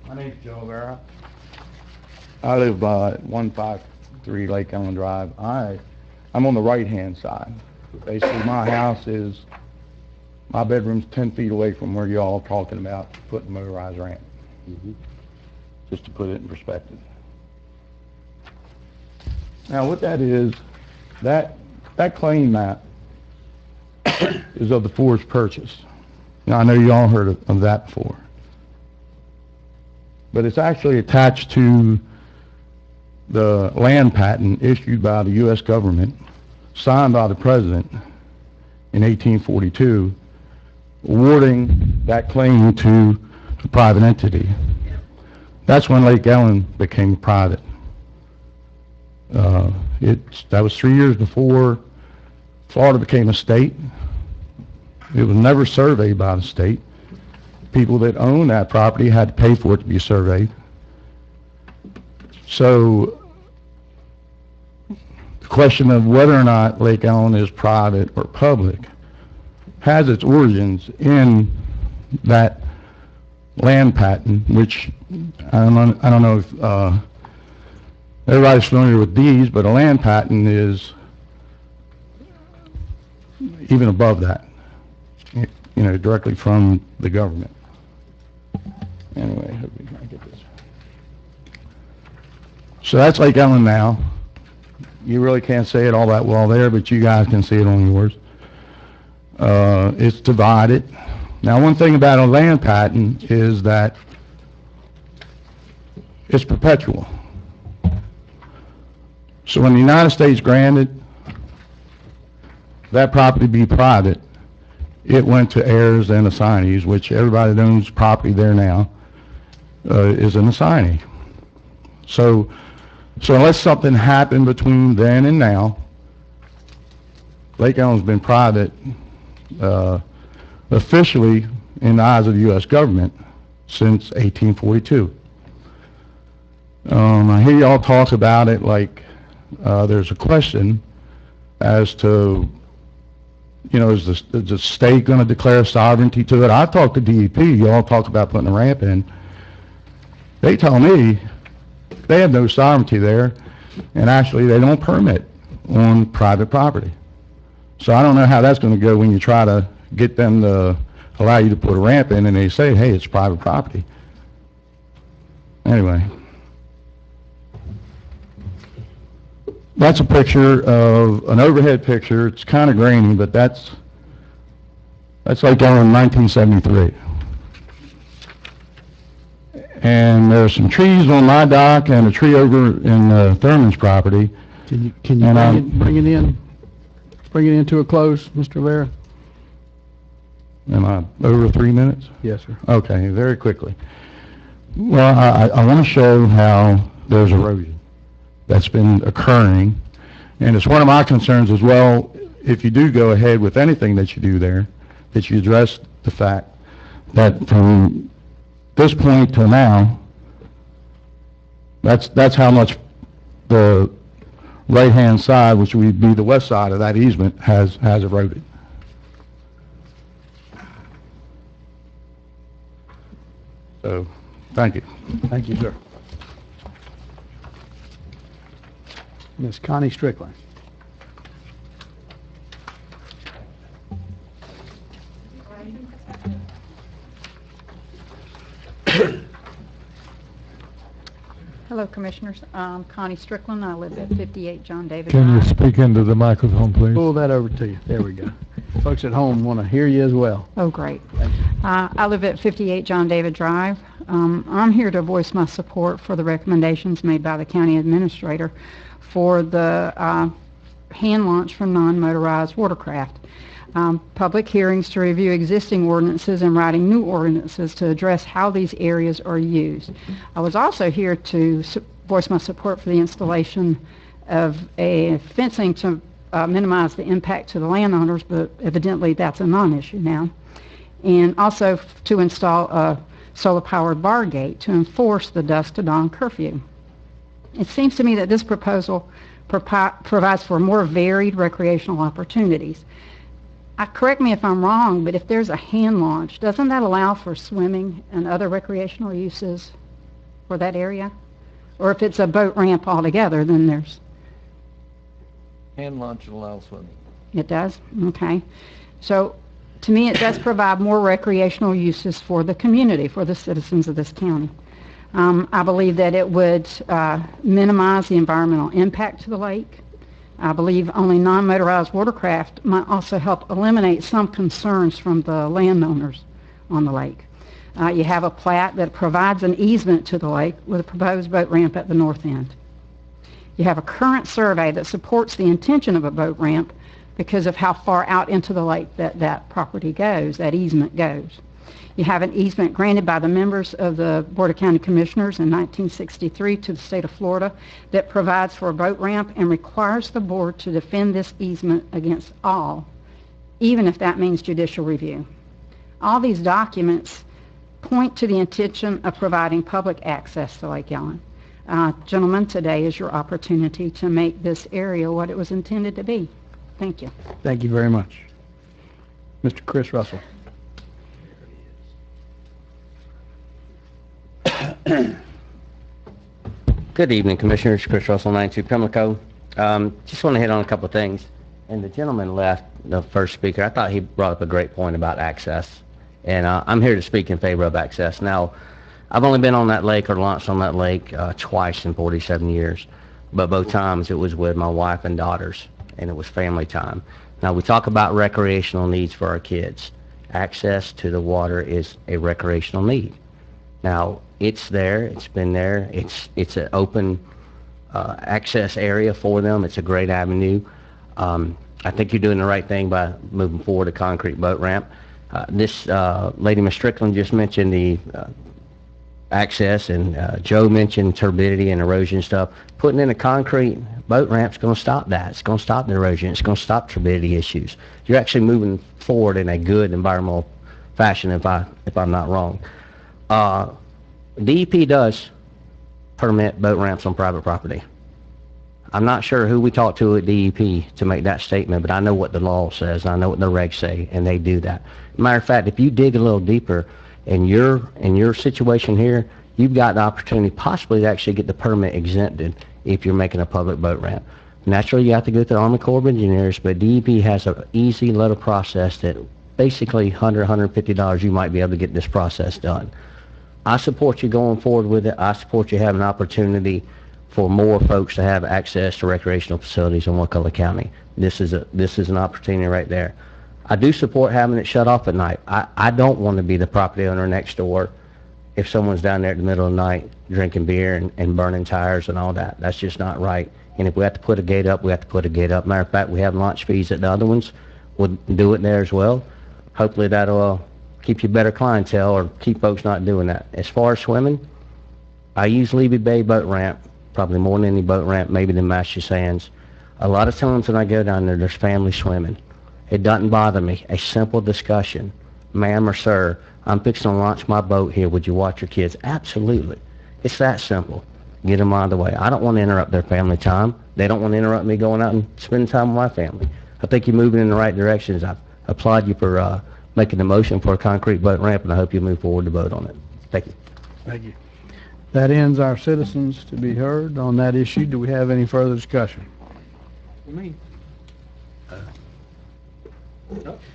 My name's Joe Vera. I live at 153 Lake Ellen Drive. I'm on the right-hand side. Basically, my house is, my bedroom's 10 feet away from where y'all are talking about putting a motorized ramp. Just to put it in perspective. Now, what that is, that claim map is of the forest purchase. Now, I know you all heard of that before. But it's actually attached to the land patent issued by the U.S. government, signed by the President in 1842, awarding that claim to a private entity. That's when Lake Ellen became private. That was 3 years before Florida became a state. It was never surveyed by the state. People that own that property had to pay for it to be surveyed. So the question of whether or not Lake Ellen is private or public has its origins in that land patent, which I don't know if everybody's familiar with these, but a land patent is even above that, you know, directly from the government. Anyway, hope we can get this. So that's Lake Ellen now. You really can't say it all that well there, but you guys can see it on yours. It's divided. Now, one thing about a land patent is that it's perpetual. So when the United States granted that property be private, it went to heirs and assignees, which everybody that owns property there now is an assignee. So unless something happened between then and now, Lake Ellen's been private officially in the eyes of the U.S. government since 1842. I hear y'all talk about it like there's a question as to, you know, is the state going to declare sovereignty to it? I've talked to DEP. Y'all talk about putting a ramp in. They tell me they have no sovereignty there, and actually they don't permit on private property. So I don't know how that's going to go when you try to get them to allow you to put a ramp in, and they say, hey, it's private property. Anyway. That's a picture of, an overhead picture. It's kind of grainy, but that's Lake Ellen in 1973. And there are some trees on my dock and a tree over in Thurman's property. Can you And, bring it in? bring it into a close, Mr. Rivera? Am I over 3 minutes? Yes, sir. Okay, very quickly. Well, I want to show how there's erosion that's been occurring, and it's one of my concerns as well, if you do go ahead with anything that you do there, that you address the fact that from this point till now, that's how much the right-hand side, which would be the west side of that easement, has eroded. So, thank you. Thank you, sir. Ms. Connie Strickland. Hello, Commissioners. Connie Strickland. I live at 58 John David Can you Drive. speak into the microphone, please? Pull that over to you. There we go. Folks at home want to hear you as well. Oh, great. I live at 58 John David Drive. I'm here to voice my support for the recommendations made by the County Administrator for the hand launch for non-motorized watercraft. Public hearings to review existing ordinances and writing new ordinances to address how these areas are used. I was also here to voice my support for the installation of a fencing to minimize the impact to the landowners, but evidently that's a non-issue now. And also to install a solar-powered bar gate to enforce the dusk to dawn curfew. It seems to me that this proposal provides for more varied recreational opportunities. Correct me if I'm wrong, but if there's a hand launch, doesn't that allow for swimming and other recreational uses for that area? Or if it's a boat ramp altogether, then there's... Hand launch allows swimming. It does? Okay. So, to me, it does provide more recreational uses for the community, for the citizens of this county. I believe that it would minimize the environmental impact to the lake. I believe only non-motorized watercraft might also help eliminate some concerns from the landowners on the lake. You have a plat that provides an easement to the lake with a proposed boat ramp at the north end. You have a current survey that supports the intention of a boat ramp because of how far out into the lake that property goes, that easement goes. You have an easement granted by the members of the Board of County Commissioners in 1963 to the state of Florida that provides for a boat ramp and requires the board to defend this easement against all, even if that means judicial review. All these documents point to the intention of providing public access to Lake Ellen. Gentlemen, today is your opportunity to make this area what it was intended to be. Thank you. Thank you very much. Mr. Chris Russell. Good evening, Commissioners. Chris Russell, 92 Pimlico. Just want to hit on a couple of things. And the gentleman left, the first speaker, I thought he brought up a great point about access. And I'm here to speak in favor of access. Now, I've only been on that lake or launched on that lake twice in 47 years. But both times it was with my wife and daughters, and it was family time. Now, we talk about recreational needs for our kids. Access to the water is a recreational need. Now, it's there, it's been there, it's an open access area for them. It's a great avenue. I think you're doing the right thing by moving forward a concrete boat ramp. This lady, Ms. Strickland, just mentioned the access, and Joe mentioned turbidity and erosion stuff. Putting in a concrete boat ramp is going to stop that. It's going to stop the erosion. It's going to stop turbidity issues. You're actually moving forward in a good environmental fashion, if I'm not wrong. DEP does permit boat ramps on private property. I'm not sure who we talked to at DEP to make that statement, but I know what the law says, and I know what the regs say, and they do that. Matter of fact, if you dig a little deeper in your situation here, you've got the opportunity possibly to actually get the permit exempted if you're making a public boat ramp. Naturally, you have to go through the Army Corps of Engineers, but DEP has an easy little process that basically $100, $150 you might be able to get this process done. I support you going forward with it. I support you having an opportunity for more folks to have access to recreational facilities in Wakulla County. This is an opportunity right there. I do support having it shut off at night. I don't want to be the property owner next door if someone's down there at the middle of the night drinking beer and burning tires and all that. That's just not right. And if we have to put a gate up, we have to put a gate up. Matter of fact, we have launch fees at the other ones. We'll do it there as well. Hopefully that'll keep you better clientele or keep folks not doing that. As far as swimming, I use Levy Bay boat ramp, probably more than any boat ramp, maybe than Master Sands. A lot of times when I go down there, there's family swimming. It doesn't bother me. A simple discussion. Ma'am or sir, I'm fixing to launch my boat here. Would you watch your kids? Absolutely. It's that simple. Get them out of the way. I don't want to interrupt their family time. They don't want to interrupt me going out and spending time with my family. I think you're moving in the right directions. I applaud you for making the motion for a concrete boat ramp, and I hope you move forward to vote on it. Thank you. Thank you. That ends our citizens to be heard on that issue. Do we have any further discussion?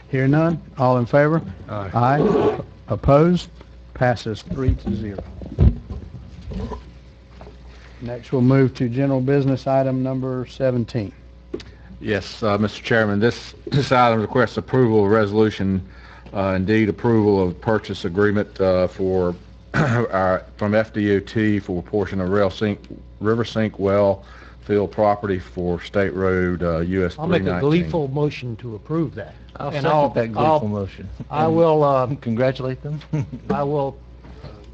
Hear none? All in favor? Aye. Opposed? Passes 3-0. Next, we'll move to general business item number 17. Yes, Mr. Chairman, this item requests approval of resolution, indeed approval of purchase agreement for from FDOT for a portion of river sink well field property for State Road US 319. I'll make a gleeful motion to approve that. I'll And second that gleeful motion. I will, Congratulate them. I will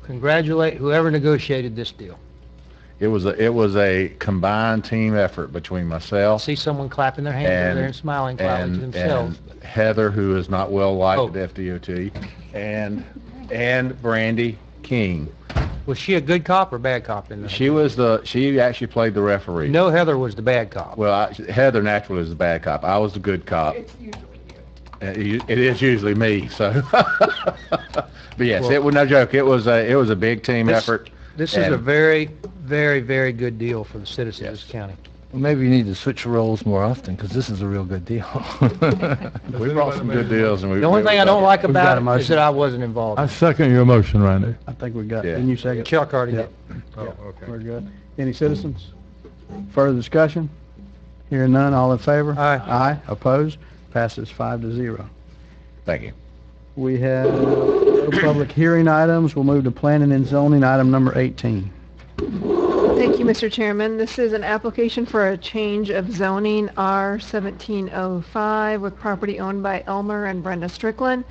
congratulate whoever negotiated this deal. It was a combined team effort between I myself see someone clapping their hands over there and smiling quietly to themselves. and Heather, who is not well liked Oh. at FDOT, and Brandy King. Was she a good cop or bad cop in this? She actually played the referee. No, Heather was the bad cop. Well, Heather naturally is the bad cop. I was the good cop. It's usually it is usually me. So, but yes, Well, it was no joke. It was a big team effort. This is a very, very, very good deal for the citizens of this county. Well, maybe you need to switch roles more often, because this is a real good deal. We brought some good deals, and we. The only thing I don't like We've got a about it is motion. that I wasn't involved. I second your motion, Randy. I think we got, Yeah. didn't you second? Chuck already Yeah. did. Oh, okay. We're good. Any citizens? Further discussion? Hearing none, all in favor? Aye. Aye. Opposed? Passes 5-0. Thank you. We have no public hearing items. We'll move to planning and zoning, item number 18. Thank you, Mr. Chairman. This is an application for a change of zoning R1705 with property owned by Elmer and Brenda Strickland.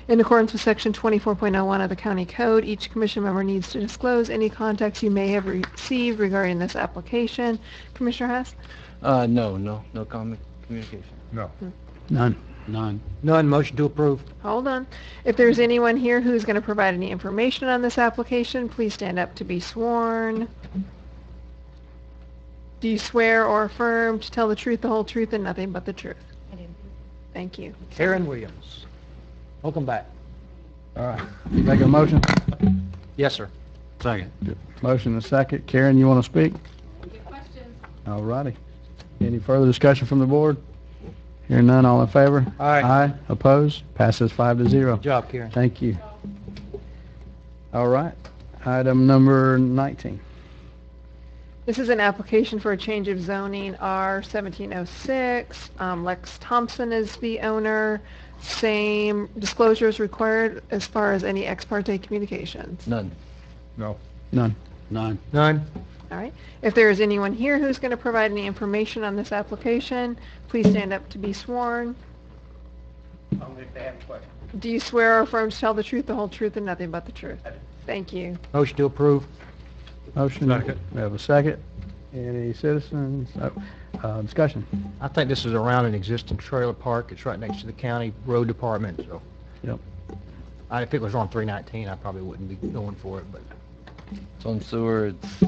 In accordance with Section 24.01 of the County Code, each commission member needs to disclose any contacts you may have received regarding this application. Commissioner Hess? No communication. No. None. None, motion to approve. Hold on. If there's anyone here who's going to provide any information on this application, please stand up to be sworn. Do you swear or affirm to tell the truth, the whole truth, and nothing but the truth? Thank you. Karen Williams. Welcome back. All right. Make a motion? Yes, sir. Motion and second. Karen, you want to speak? All righty. Any further discussion from the board? Hearing none, all in favor? Aye. Aye. Opposed? Passes 5-0. Good job, Karen. Thank you. All right. Item number 19. This is an application for a change of zoning, R1706. Lex Thompson is the owner. Same disclosures required as far as any ex parte communications. None. No. None. None. All right. If there is anyone here who's going to provide any information on this application, please stand up to be sworn. Do you swear or affirm to tell the truth, the whole truth, and nothing but the truth? Thank you. Motion to approve. Motion. Second. We have a second. Any citizens? Discussion? I think this is around an existing trailer park. It's right next to the county road department, so. Yep. If it was on 319, I probably wouldn't be going for it, but. It's on sewer, it's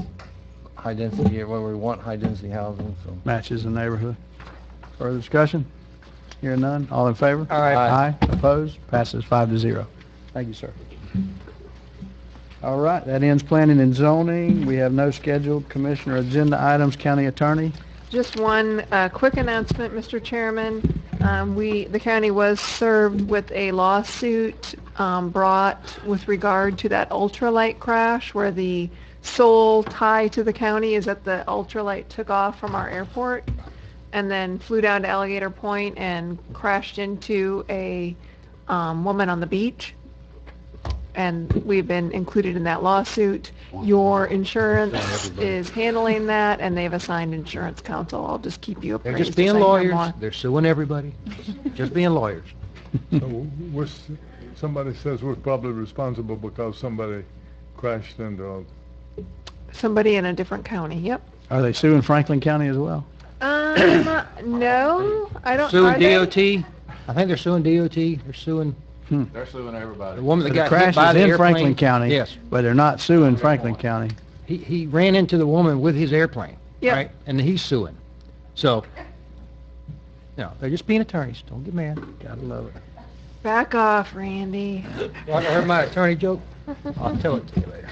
high density here, where we want high density housing, so. Matches the neighborhood. Further discussion? Hearing none, all in favor? Aye. Aye. Opposed? Passes 5-0. Thank you, sir. All right, that ends planning and zoning. We have no scheduled commissioner agenda items. County attorney? Just one quick announcement, Mr. Chairman. The county was served with a lawsuit brought with regard to that ultralight crash where the sole tie to the county is that the ultralight took off from our airport and then flew down to Alligator Point and crashed into a woman on the beach. and we've been included in that lawsuit. Your insurance is handling that, and they've assigned insurance counsel. I'll just keep you They're appraised. just being as I hear lawyers. more. They're suing everybody. Just being lawyers. So somebody says we're probably responsible because somebody crashed into Somebody in a different county, yep. Are they suing Franklin County as well? No, I don't, Suing are they? DOT. I think they're suing DOT. They're suing They're suing everybody. the woman So that the got crash hit by is the in airplane. Franklin County. Yes. But they're not suing Franklin County. He ran into the woman with his airplane. Yep. Right? And he's suing. So, no, they're just being attorneys. Don't get mad. Gotta love it. Back off, Randy. Want to hear my attorney joke? I'll tell it to you later.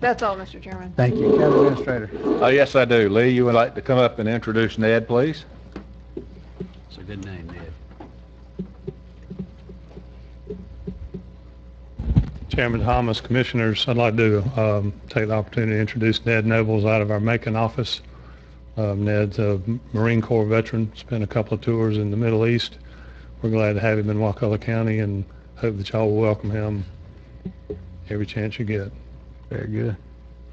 That's all, Mr. Chairman. Thank you. County Administrator. Yes, I do. Lee, you would like to come up and introduce Ned, please? It's a good name, Ned. Chairman Thomas, Commissioners, I'd like to take the opportunity to introduce Ned Nobles out of our Macon office. Ned's a Marine Corps veteran, spent a couple of tours in the Middle East. We're glad to have him in Wakulla County and hope that y'all will welcome him every chance you get. Very good.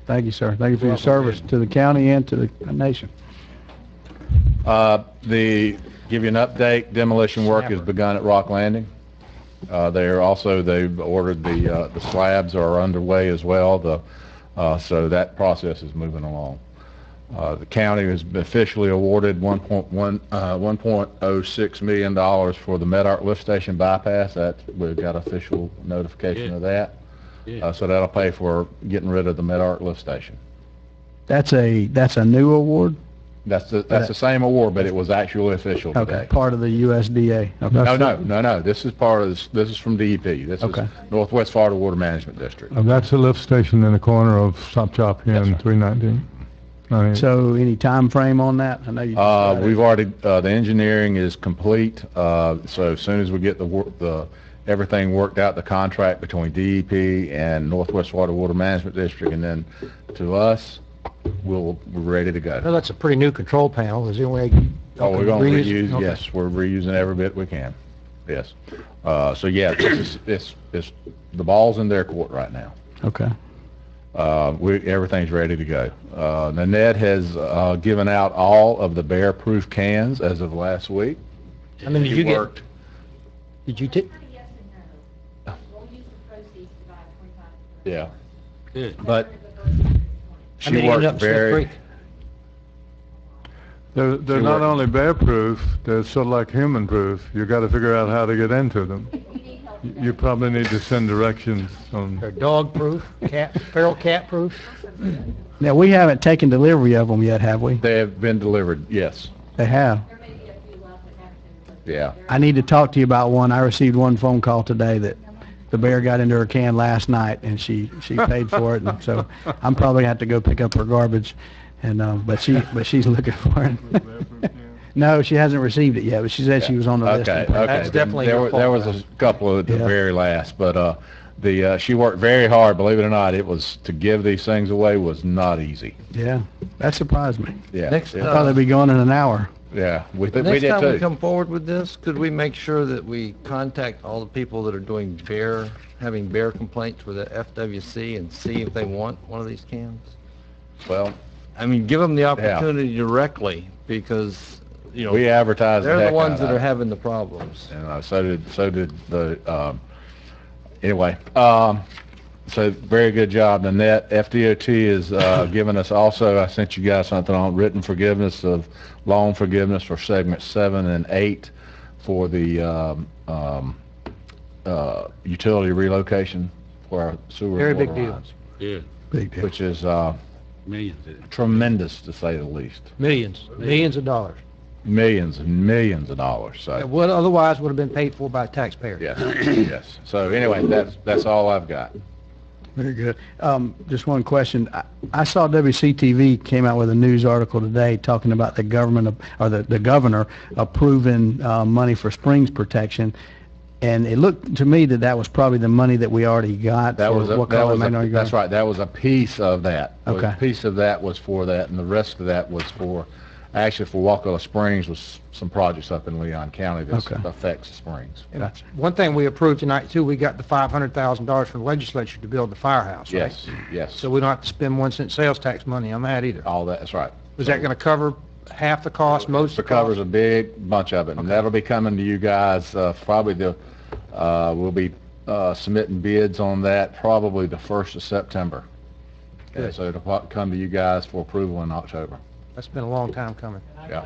Thank you, sir. Thank you for your service to the county and to the nation. Give you an update, demolition work has begun at Rock Landing. They've ordered the slabs are underway as well, so that process is moving along. The county has officially awarded $1.06 million for the MedArt lift station bypass. We've got official notification of that. So that'll pay for getting rid of the MedArt lift station. That's a new award? That's the same award, but it was actually official today. Okay, part of the USDA. Okay. No. This is this is from DEP. This is Northwest Florida Water Management District. that's a lift station in the corner of Stop Shop here in 319. So any time frame on that? I know you. We've already, the engineering is complete, so as soon as we get everything worked out, the contract between DEP and Northwest Florida Water Management District, and then to us, we're ready to go. Well, that's a pretty new control panel. Is there any way? We're going to reuse, Okay. yes, we're reusing every bit we can, yes. So yeah, it's the ball's in their court right now. Okay. Everything's ready to go. Now Ned has given out all of the bear-proof cans as of last week. I mean, did you get? Did you take? Yes and no. We'll use the proceeds to buy 25. Yeah. Good. But I mean, she it ended worked up Smith very. Creek. They're not only bear-proof, they're sort of like human-proof. You got to figure out how to get into them. You probably need to send directions on. They're dog-proof, feral cat-proof. Now, we haven't taken delivery of them yet, have we? They have been delivered, yes. They have. There may be a few left that haven't been delivered. Yeah. I need to talk to you about one. I received one phone call today that the bear got into her can last night, and she paid for it, and so I'm probably gonna have to go pick up her garbage, and but she's looking for it. No, she hasn't received it yet, but she said she was on the list. Okay. That's definitely your There fault, was a couple at the Yeah. very last, but she worked very hard. Believe it or not, it was to give these things away was not easy. Yeah, that surprised me. Yeah. Next, I thought they'd be gone in an hour. Yeah, we The did next time we too. come forward with this, could we make sure that we contact all the people that are having bear complaints with the FWC and see if they want one of these cans? Well, I mean, give them the opportunity directly, because, we advertised they're the heck ones out that of are it. having the problems. And so did the, anyway, so very good job. The net FDOT is giving us also, I sent you guys something on written forgiveness of loan forgiveness for segments 7 and 8 for the utility relocation for our sewer. Very and big water deal. lines, Yeah, Big deal. which is millions. tremendous to say the least. Millions of dollars. Millions and millions of dollars. So. That would otherwise would have been paid for by taxpayers. Yes, yes. So anyway, that's all I've got. Very good. Just one question. I saw WCTV came out with a news article today talking about the government, or the governor approving money for springs protection. And it looked to me that was probably the money that we already got. That's right. That was a piece of that. Okay. A piece of that was for that, and the rest of that was for actually for Wakulla Springs was some projects up in Leon County that Okay. affects the springs. Gotcha. One thing we approved tonight too, we got the $500,000 from the legislature to build the firehouse, right? Yes, yes. So we don't have to spend 1 cent sales tax money on that either. All that, that's right. Is that gonna cover half the cost, most of the It covers cost? a big bunch of it, and that'll be coming to you guys, probably we'll be submitting bids on that probably the 1st of September. Okay, Good. so it'll come to you guys for approval in October. That's been a long time coming. Yeah.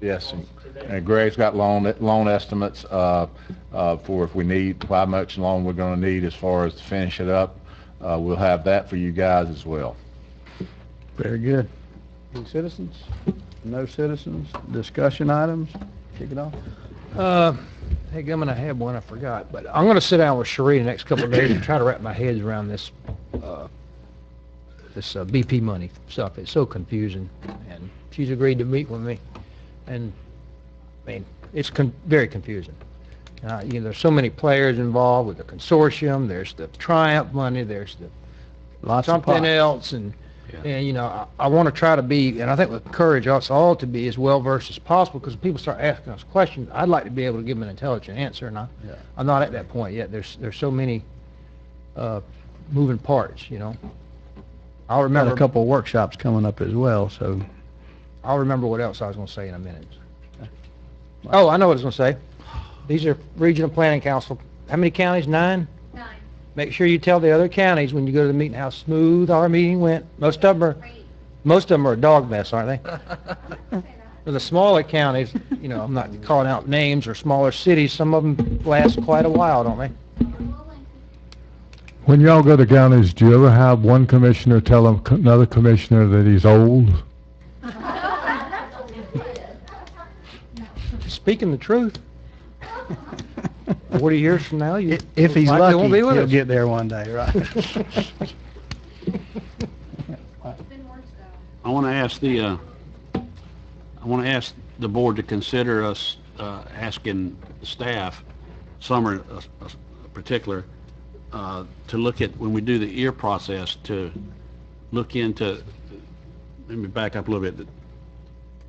Yes, and Greg's got loan estimates for if we need, how much loan we're gonna need as far as to finish it up. We'll have that for you guys as well. Very good. Any citizens? No citizens? Discussion items? Kick it off. Hey, I'm gonna have one, I forgot, but I'm gonna sit down with Sheree the next couple of days and try to wrap my head around this BP money stuff. It's so confusing, and she's agreed to meet with me, and, I mean, it's very confusing. There's so many players involved with the consortium, there's the Triumph money, there's the Lots of something pots. else, and I want to try to be, and I think we encourage us all to be as well-versed as possible, because when people start asking us questions, I'd like to be able to give them an intelligent answer, and I'm not at that point yet. There's so many moving parts, I'll Got remember a couple of workshops coming up as well, so. I'll remember what else I was going to say in a minute. Oh, I know what I was going to say. These are Regional Planning Council. How many counties? 9? 9. Make sure you tell the other counties when you go to the meeting how smooth our meeting went. Most of them are a dog mess, aren't they? For the smaller counties, I'm not calling out names, or smaller cities, some of them last quite a while, don't they? When y'all go to counties, do you ever have one commissioner tell another commissioner that he's old? Speaking the truth. 40 years from now, you If he's likely lucky, won't be with he'll us. get there one day, right? I want to ask the board to consider us asking the staff, Summer in particular, to look at, when we do the ear process, to look into, let me back up a little bit,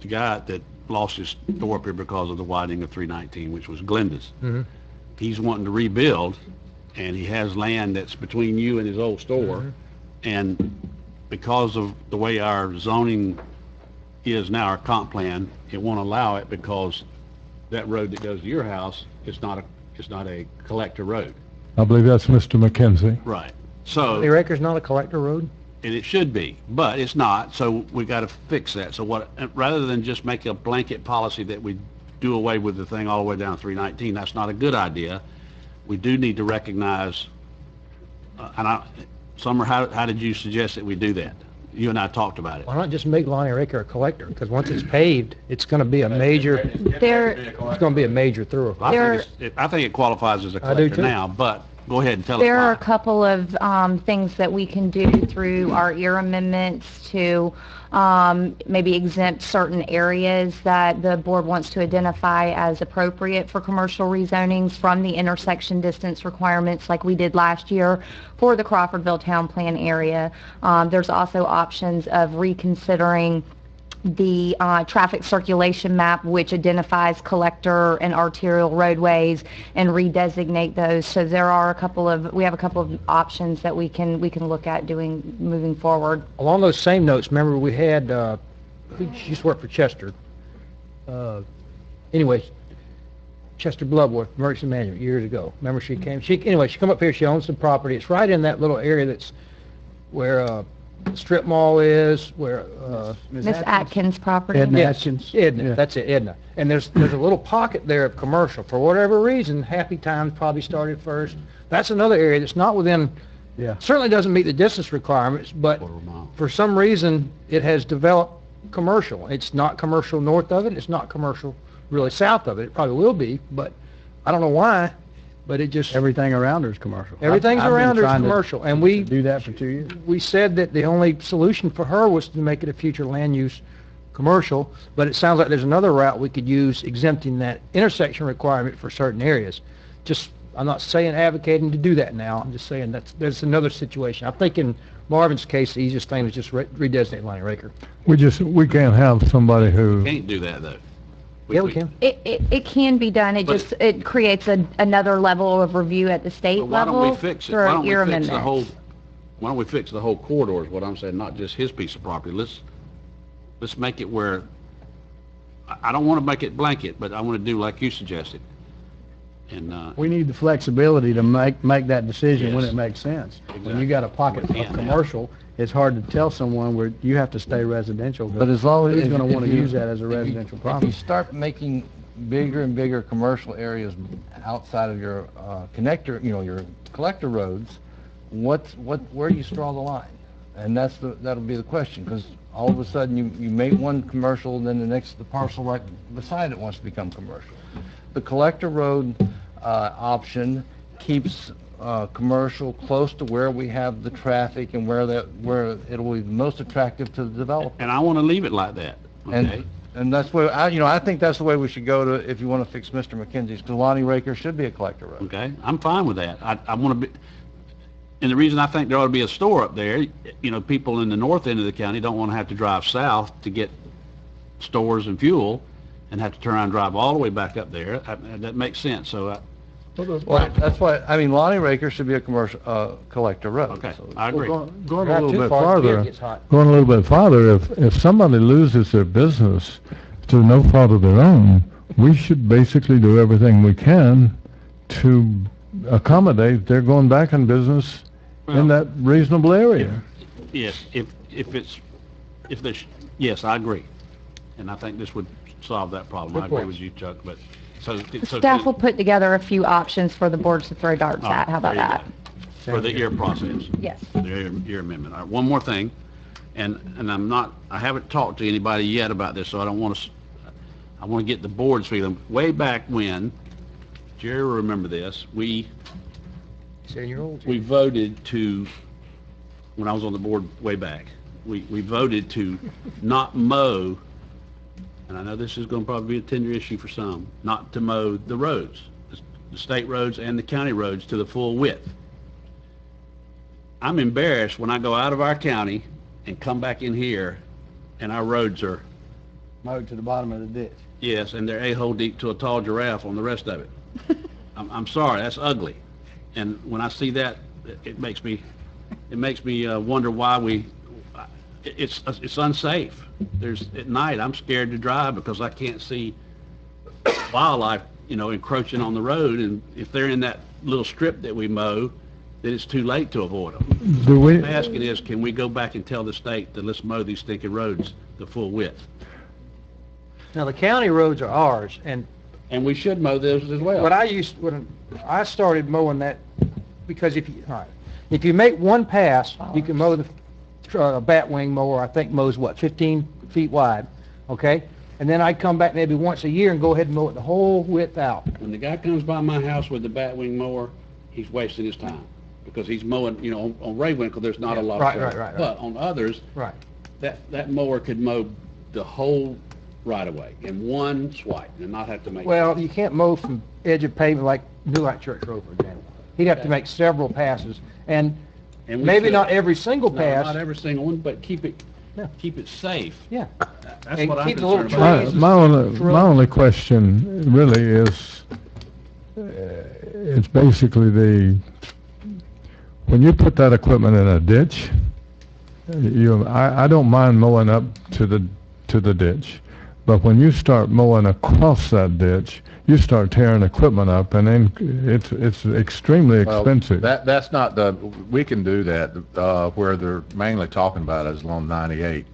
the guy that lost his store up here because of the widening of 319, which was Glenda's. Mhm. He's wanting to rebuild, and he has land that's between you and his old store, and because of the way our zoning is now, our comp plan, it won't allow it because that road that goes to your house is not a collector road. I believe that's Mr. McKenzie. Right. So, The Acre's not a collector road? and it should be, but it's not, so we got to fix that. So rather than just make a blanket policy that we do away with the thing all the way down to 319, that's not a good idea. We do need to recognize, Summer, how did you suggest that we do that? You and I talked about it. Why not just make Lonnie Acre a collector? Because once it's paved, it's going to be a major, it's going to be a major thoroughfare. I think it qualifies as a I do collector too. now, but go ahead and tell us There are why. a couple of things that we can do through our ear amendments to maybe exempt certain areas that the board wants to identify as appropriate for commercial rezonings from the intersection distance requirements like we did last year for the Crawfordville Town Plan area. There's also options of reconsidering the traffic circulation map, which identifies collector and arterial roadways, and redesignate those. So we have a couple of options that we can look at doing moving forward. Along those same notes, remember we had, who used to work for Chester? Anyway, Chester Bloodworth, emergency management, years ago. Remember she came, she come up here, she owns some property. It's right in that little area that's where the strip mall is, where, Miss Atkins' property. Edna Yes, Atkins. Edna, Yeah. that's it, Edna. And there's a little pocket there of commercial. For whatever reason, Happy Times probably started first. That's another area that's not within, Yeah. certainly doesn't meet the distance requirements, but Quarter mile. for some reason, it has developed commercial. It's not commercial north of it, it's not commercial really south of it. It probably will be, but I don't know why, but it just, Everything around her is commercial. everything's I've been around her is trying to commercial. And we Do that for 2 years. said that the only solution for her was to make it a future land use commercial, but it sounds like there's another route we could use exempting that intersection requirement for certain areas. Just I'm not saying advocating to do that now, I'm just saying that's another situation. I think in Marvin's case, the easiest thing is just redesignate Lonnie Raker. We can't have somebody who, Can't do that, though. Yeah, we can. It can be done, it creates another level of review at the state But why don't we level fix it? through Why don't we your fix the whole, amendments. why don't we fix the whole corridor is what I'm saying, not just his piece of property. Let's make it where, I don't want to make it blanket, but I want to do like you suggested. And, We need the flexibility to make that decision when Yes. it makes sense. When Exactly. you got a pocket We of can't now. commercial, it's hard to tell someone where you have to stay residential. But as long as... Who's gonna if wanna you- use that as a if you- residential If property? you start making bigger and bigger commercial areas outside of your connector, your collector roads, where do you draw the line? And that'll be the question, because all of a sudden you make one commercial, and then the parcel right beside it wants to become commercial. The collector road option keeps commercial close to where we have the traffic and where it'll be most attractive to the developer. and I want to leave it like that, okay? And that's where, I think that's the way we should go to, if you want to fix Mr. McKenzie's, because Lonnie Raker should be a collector road. Okay, I'm fine with that. I want to be, and the reason I think there ought to be a store up there, people in the north end of the county don't want to have to drive south to get stores and fuel and have to turn around and drive all the way back up there. That makes sense, so, Well, that's why, Lonnie Raker should be a commercial, collector road. okay, So- I agree. going a Drive little too bit far, the beer farther, gets hot. going a little bit farther, if somebody loses their business through no fault of their own, we should basically do everything we can to accommodate their going back in business in that reasonable area. Yes, if there's, yes, I agree. And I think this would solve that problem. I agree with you, Chuck, but, so Staff will put together a few options for the boards to throw darts at, how about that? For the year process. Yes. For the year amendment. All right, one more thing, and I haven't talked to anybody yet about this, so I don't want to, I want to get the board's feeling. Way back when, Jerry will remember this, we 10-year-old. voted to, when I was on the board way back, we voted to not mow, and I know this is going to probably be a tender issue for some, not to mow the roads, the state roads and the county roads to the full width. I'm embarrassed when I go out of our county and come back in here and our roads are, Mowed to the bottom of the ditch. yes, and they're a-hole deep to a tall giraffe on the rest of it. I'm sorry, that's ugly. And when I see that, it makes me wonder why it's unsafe. At night, I'm scared to drive because I can't see wildlife, encroaching on the road, and if they're in that little strip that we mow, then it's too late to avoid them. Do we, What I'm asking is, can we go back and tell the state that let's mow these stinking roads the full width? Now, the county roads are ours, and And we should mow those as well. when I started mowing that, because if you make one pass, you can mow the batwing mower, I think mows 15 feet wide, okay? And then I come back maybe once a year and go ahead and mow it the whole width out. When the guy comes by my house with the batwing mower, he's wasting his time, because he's mowing, on Raywinkle, there's not a lot of Right, dirt. right. But on others, Right. that mower could mow the whole right-of-way in one swipe and not have to make... Well, you can't mow from edge of pavement like New Light Church Road, for example. He'd have to make several passes, and And we maybe should. not every single No, pass. not every single one, but keep it safe. Yeah. That's And what I'm keep the little concerned about. my only question really is, it's basically when you put that equipment in a ditch, I don't mind mowing up to the ditch, but when you start mowing across that ditch, you start tearing equipment up, and then it's extremely Well, expensive. That's not we can do that, where they're mainly talking about is along 98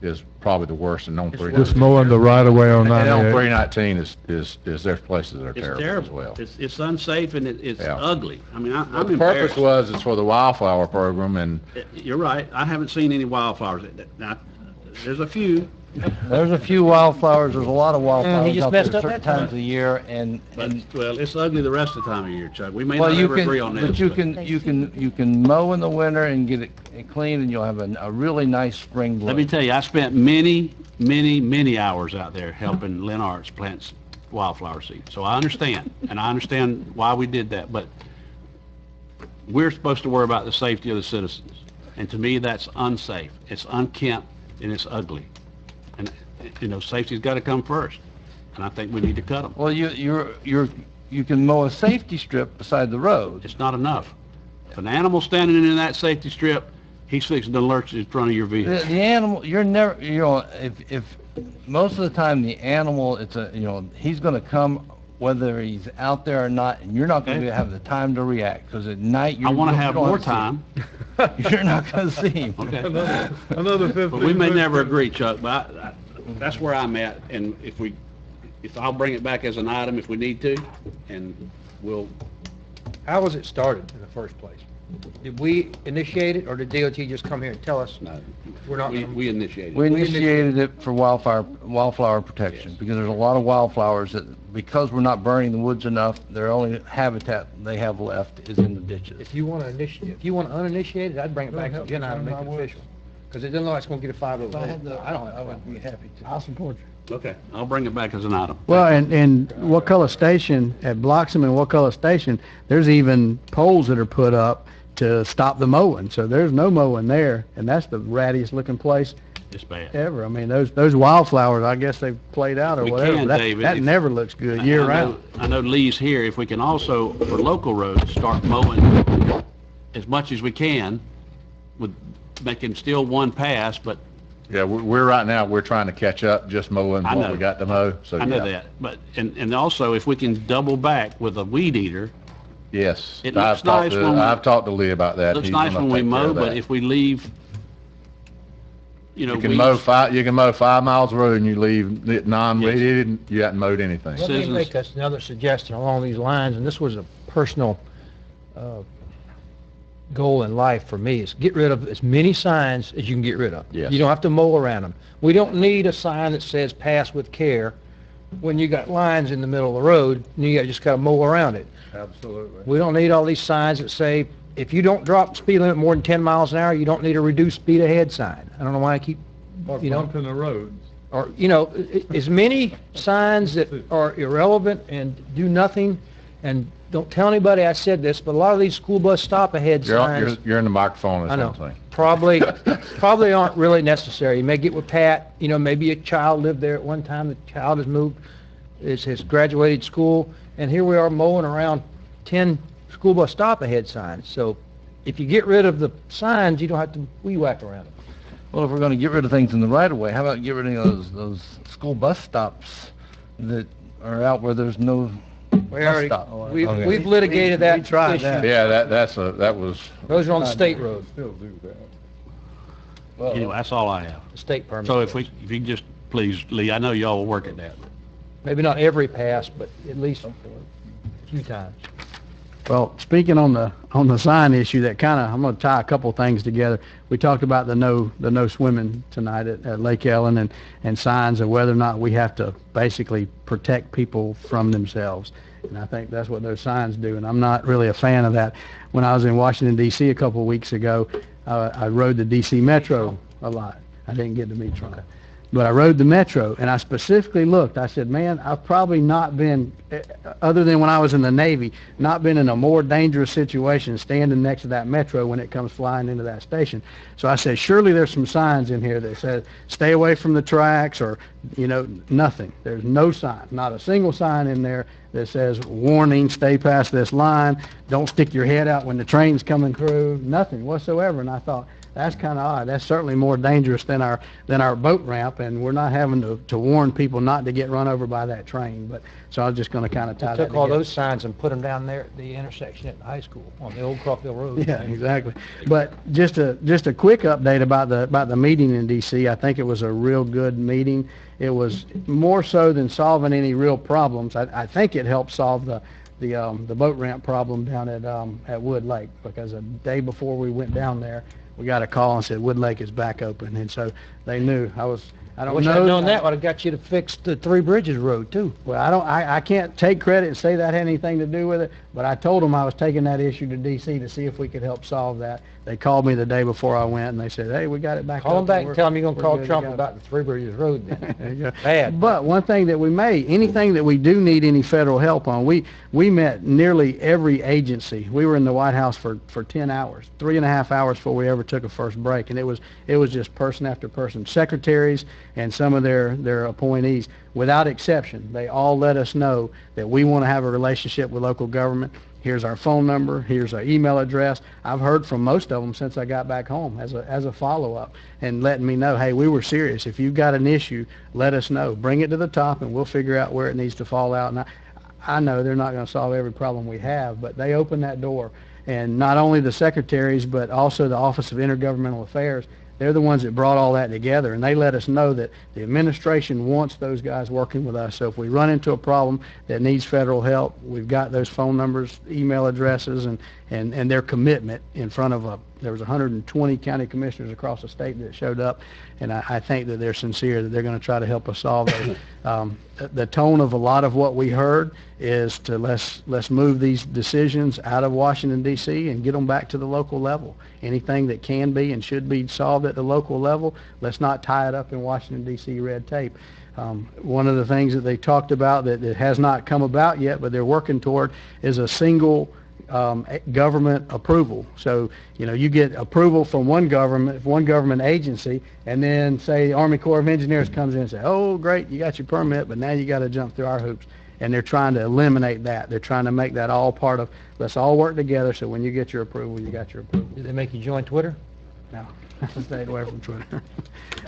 is probably the worst, and on 319. Just mowing the right of way on And on 98. 319 is there's places that are It's terrible as terrible. well. It's unsafe and it's Yeah. ugly. I mean, I'm The purpose embarrassed. was, it's for the wildflower program, and You're right. I haven't seen any wildflowers. Now, there's a few, There's a few wildflowers, there's a lot of he wildflowers just out there messed up certain that time. times of the year, and, but, well, it's ugly the rest of the time of year, Chuck. We may well, not you ever can, agree on this. but you can mow in the winter and get it clean, and you'll have a really nice spring Let me bloom. tell you, I spent many hours out there helping Lynn Arts plant wildflower season. So I understand, and I understand why we did that, but we're supposed to worry about the safety of the citizens. And to me, that's unsafe. It's unkempt, and it's ugly. And, you know, safety's got to come first. And I think we need to cut them. Well, you can mow a safety strip beside the road. It's not enough. If an animal's standing in that safety strip, he's fixing to lurch in front of your vehicle. The animal, you're never, you know, if most of the time the animal, he's going to come whether he's out there or not, and you're not going to have the time to react, because at night I want to have more time. You're not going to see him. Okay. Another 15. But we may never agree, Chuck, but that's where I'm at, and if I'll bring it back as an item if we need to, and we'll, How was it started in the first place? Did we initiate it, or did DOT just come here and tell us? no, We're not. we initiated. We initiated it for wildflower protection, because there's a lot of wildflowers that, because we're not burning the woods enough, their only habitat they have left is in the ditches. If you want to initiate, if you want to uninitiate it, I'd bring it back to agenda item and make it official. Because it doesn't look like it's going to get a 5-0 vote. I would be happy to. I'll support you. Okay, I'll bring it back as an item. Well, and Wakulla Station, at Bloxham and Wakulla Station, there's even poles that are put up to stop the mowing. So there's no mowing there, and that's the rattiest looking place It's bad. ever. I mean, those wildflowers, I guess they've played out or We whatever. can, That- David, That if- never looks good year round. I know Lee's here. If we can also, for local roads, start mowing as much as we can with making still one pass, but Yeah, we're right now, we're trying to catch up, just mowing I what know. we got to mow, so I know yeah. that. But, and also if we can double back with a weed eater, Yes. It looks nice when we- I've talked to Lee about that. looks He's nice gonna when we take care mow, of but that. if we leave, you know, You can weeds- mow 5 miles of road and you leave it non-weeded, you haven't mowed anything. Let me Citizens- make us another suggestion along these lines, and this was a personal goal in life for me, is get rid of as many signs as you can get rid of. Yes. You don't have to mow around them. We don't need a sign that says pass with care when you got lines in the middle of the road and you just got to mow around it. Absolutely. We don't need all these signs that say, if you don't drop speed limit more than 10 miles an hour, you don't need a reduced speed ahead sign. I don't know why I keep, Or you know, bumping the roads. or, you know, as many signs that are irrelevant and do nothing, and don't tell anybody I said this, but a lot of these school bus stop ahead signs, You're in the microphone I or know, something. probably aren't really necessary. You may get with Pat, you know, maybe a child lived there at one time, the child has moved, has graduated school, and here we are mowing around 10 school bus stop ahead signs. So if you get rid of the signs, you don't have to weed whack around them. Well, if we're going to get rid of things in the right of way, how about get rid of those school bus stops that are out where there's no We already, stop. Okay. we've litigated that We tried issue. that. Yeah, that was, Those are on the state road, Still do that. Anyway, that's all I have. the state permit. So if you can just, please, Lee, I know y'all will work at that. Maybe not every pass, but at least a few times. Well, speaking on the sign issue, that kind of, I'm going to tie a couple things together. We talked about the no swimming tonight at Lake Ellen and signs of whether or not we have to basically protect people from themselves. And I think that's what those signs do, and I'm not really a fan of that. When I was in Washington, D.C. a couple of weeks ago, I rode the D.C. Metro a lot. I didn't get to meet Trump. But I rode the Metro, and I specifically looked. I said, man, I've probably not been, other than when I was in the Navy, not been in a more dangerous situation standing next to that Metro when it comes flying into that station. So I said, surely there's some signs in here that said, stay away from the tracks, or, you know, nothing. There's no sign, not a single sign in there that says, warning, stay past this line, don't stick your head out when the train's coming through, nothing whatsoever. And I thought, that's kind of odd. That's certainly more dangerous than our boat ramp, and we're not having to warn people not to get run over by that train. But so I was just going to kind of tie that Took all together. those signs and put them down there at the intersection at the high school on the old Crawford Road. Yeah, exactly. But just a quick update about the meeting in D.C. I think it was a real good meeting. It was more so than solving any real problems. I think it helped solve the boat ramp problem down at Wood Lake, because a day before we went down there, we got a call and said Wood Lake is back open, and so they knew. I don't Wish know. I'd known that, would have got you to fix the Three Bridges Road too. Well, I can't take credit and say that had anything to do with it, but I told them I was taking that issue to D.C. to see if we could help solve that. they called me the day before I went, and they said, hey, we got it back up. Call them back and We're- tell them you're gonna we're call good to Trump go." about the Three Bridges Road then. There you go. Bad. But one thing that we may, anything that we do need any federal help on, we met nearly every agency. We were in the White House for 10 hours, 3.5 hours before we ever took a first break, and it was just person after person, secretaries and some of their appointees. Without exception, they all let us know that we want to have a relationship with local government. Here's our phone number, here's our email address. I've heard from most of them since I got back home as a follow-up and letting me know, hey, we were serious. If you've got an issue, let us know. Bring it to the top and we'll figure out where it needs to fall out. And I know they're not going to solve every problem we have, but they open that door. And not only the secretaries, but also the Office of Intergovernmental Affairs, they're the ones that brought all that together, and they let us know that the administration wants those guys working with us. So if we run into a problem that needs federal help, we've got those phone numbers, email addresses, and their commitment in front of there was 120 county commissioners across the state that showed up, and I think that they're sincere, that they're going to try to help us solve those. The tone of a lot of what we heard is to let's move these decisions out of Washington, D.C. and get them back to the local level. Anything that can be and should be solved at the local level, let's not tie it up in Washington, D.C. red tape. One of the things that they talked about that has not come about yet, but they're working toward, is a single government approval. So, you get approval from one government agency, and then say the Army Corps of Engineers comes in and say, oh, great, you got your permit, but now you got to jump through our hoops. And they're trying to eliminate that. They're trying to make that all part of, let's all work together, so when you get your approval, you got your approval. Did they make you join Twitter? No, I stayed away from Twitter.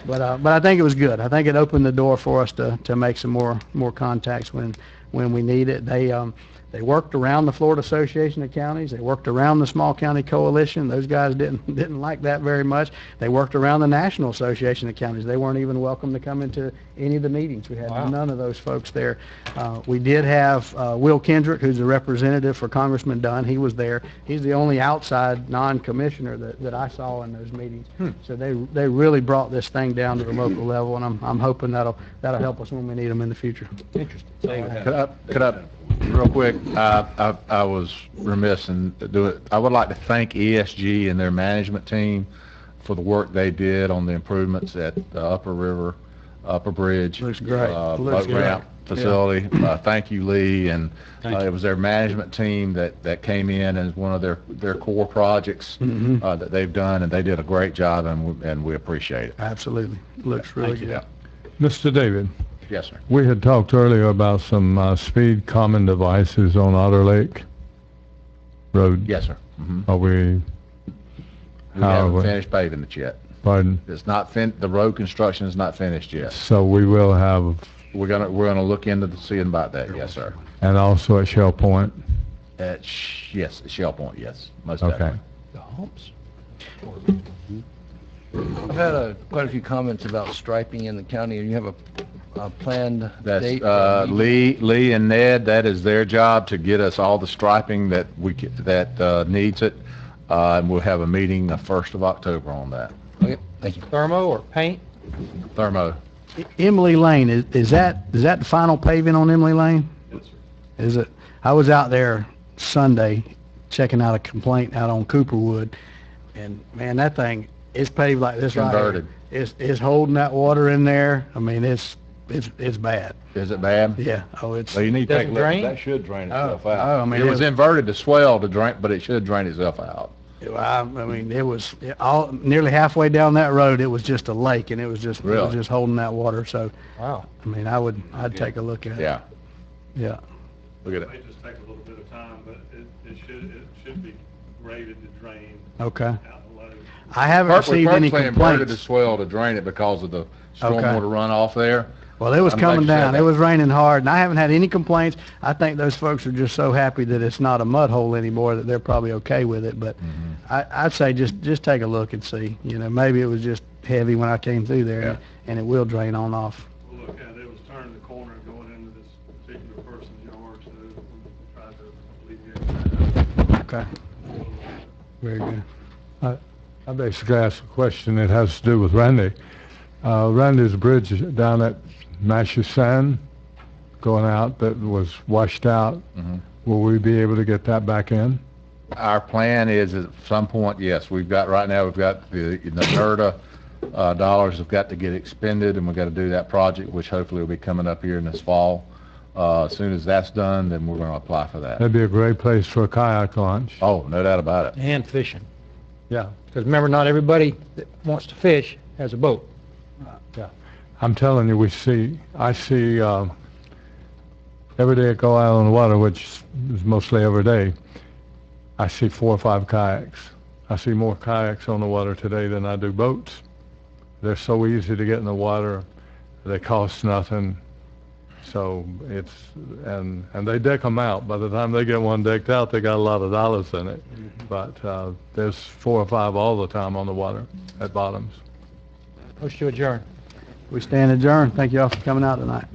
But I think it was good. I think it opened the door for us to make some more contacts when we need it. They worked around the Florida Association of Counties. They worked around the Small County Coalition. Those guys didn't like that very much. They worked around the National Association of Counties. They weren't even welcome to come into any of the meetings. We had none of those folks there. We did have Will Kendrick, who's a representative for Congressman Dunn. He was there. He's the only outside non-commissioner that I saw in those meetings. So they really brought this thing down to the local level, and I'm hoping that'll help us when we need them in the future. Interesting. Could I, real quick, I was remiss in doing it. I would like to thank ESG and their management team for the work they did on the improvements at the Upper Bridge. Looks great. Boat ramp facility. Thank you, Lee, and it was their management team that came in as one of their core projects that they've done, and they did a great job, and we appreciate it. Absolutely. Looks really good. Yeah. Mr. David, Yes, sir. we had talked earlier about some speed calming devices on Otter Lake Road. Yes, sir. Are we, We haven't finished paving it yet. pardon? It's not the road construction is not finished yet. So we will have, We're gonna look into seeing about that. Yes, sir. and also at Shell Point? Yes, at Shell Point. Yes, most Okay. definitely. The humps. I've had quite a few comments about striping in the county, and you have a planned That's date? Lee and Ned. That is their job to get us all the striping that needs it, and we'll have a meeting the 1st of October on that. Okay, thank you. Thermo or paint? Thermo. Emily Lane, is that the final paving on Emily Lane? Yes, sir. Is it? I was out there Sunday checking out a complaint out on Cooperwood, and man, that thing is paved like this right Converted. here. It's holding that water in there. I mean, it's bad. Is it bad? Yeah. Oh, it's. Well, you need to take a Doesn't look. drain? That should drain itself Oh, out. I mean, it was inverted to swell to drain, but it should drain itself out. I mean, it was nearly halfway down that road. It was just a lake, and it was just holding that water. So, Wow. I mean, I'd take a look at it. Yeah. Yeah. Look at It it. may just take a little bit of time, but it should be graded to drain Okay. out the load. I haven't received any Purposely inverted the complaints. swell to drain it because of the stormwater runoff there. Well, it was I'm glad coming you said down. that. It was raining hard, and I haven't had any complaints. I think those folks are just so happy that it's not a mud hole anymore that they're probably okay with it. But I'd say just take a look and see. Maybe it was just heavy when I came through there, and it will drain on off. Well, look, it was turning the corner going into this particular person's yard, so we tried to alleviate that. Okay. Very good. I basically asked a question that has to do with Randy. Randy's bridge down at Massasan going out that was washed out. Will we be able to get that back in? our plan is at some point, yes, right now, we've got the NERDA dollars have got to get expended, and we've got to do that project, which hopefully will be coming up here in this fall. As soon as that's done, then we're going to apply for that. That'd be a great place for a kayak launch. Oh, no doubt about it. And fishing. Yeah, Because remember, not everybody that wants to fish has a boat. yeah. I'm telling you, I see, every day I go out on the water, which is mostly every day, I see 4 or 5 kayaks. I see more kayaks on the water today than I do boats. They're so easy to get in the water. They cost nothing. So and they deck them out. By the time they get one decked out, they got a lot of dollars in it. But there's 4 or 5 all the time on the water at bottoms. Motion to adjourn. We stand adjourned. Thank you all for coming out tonight.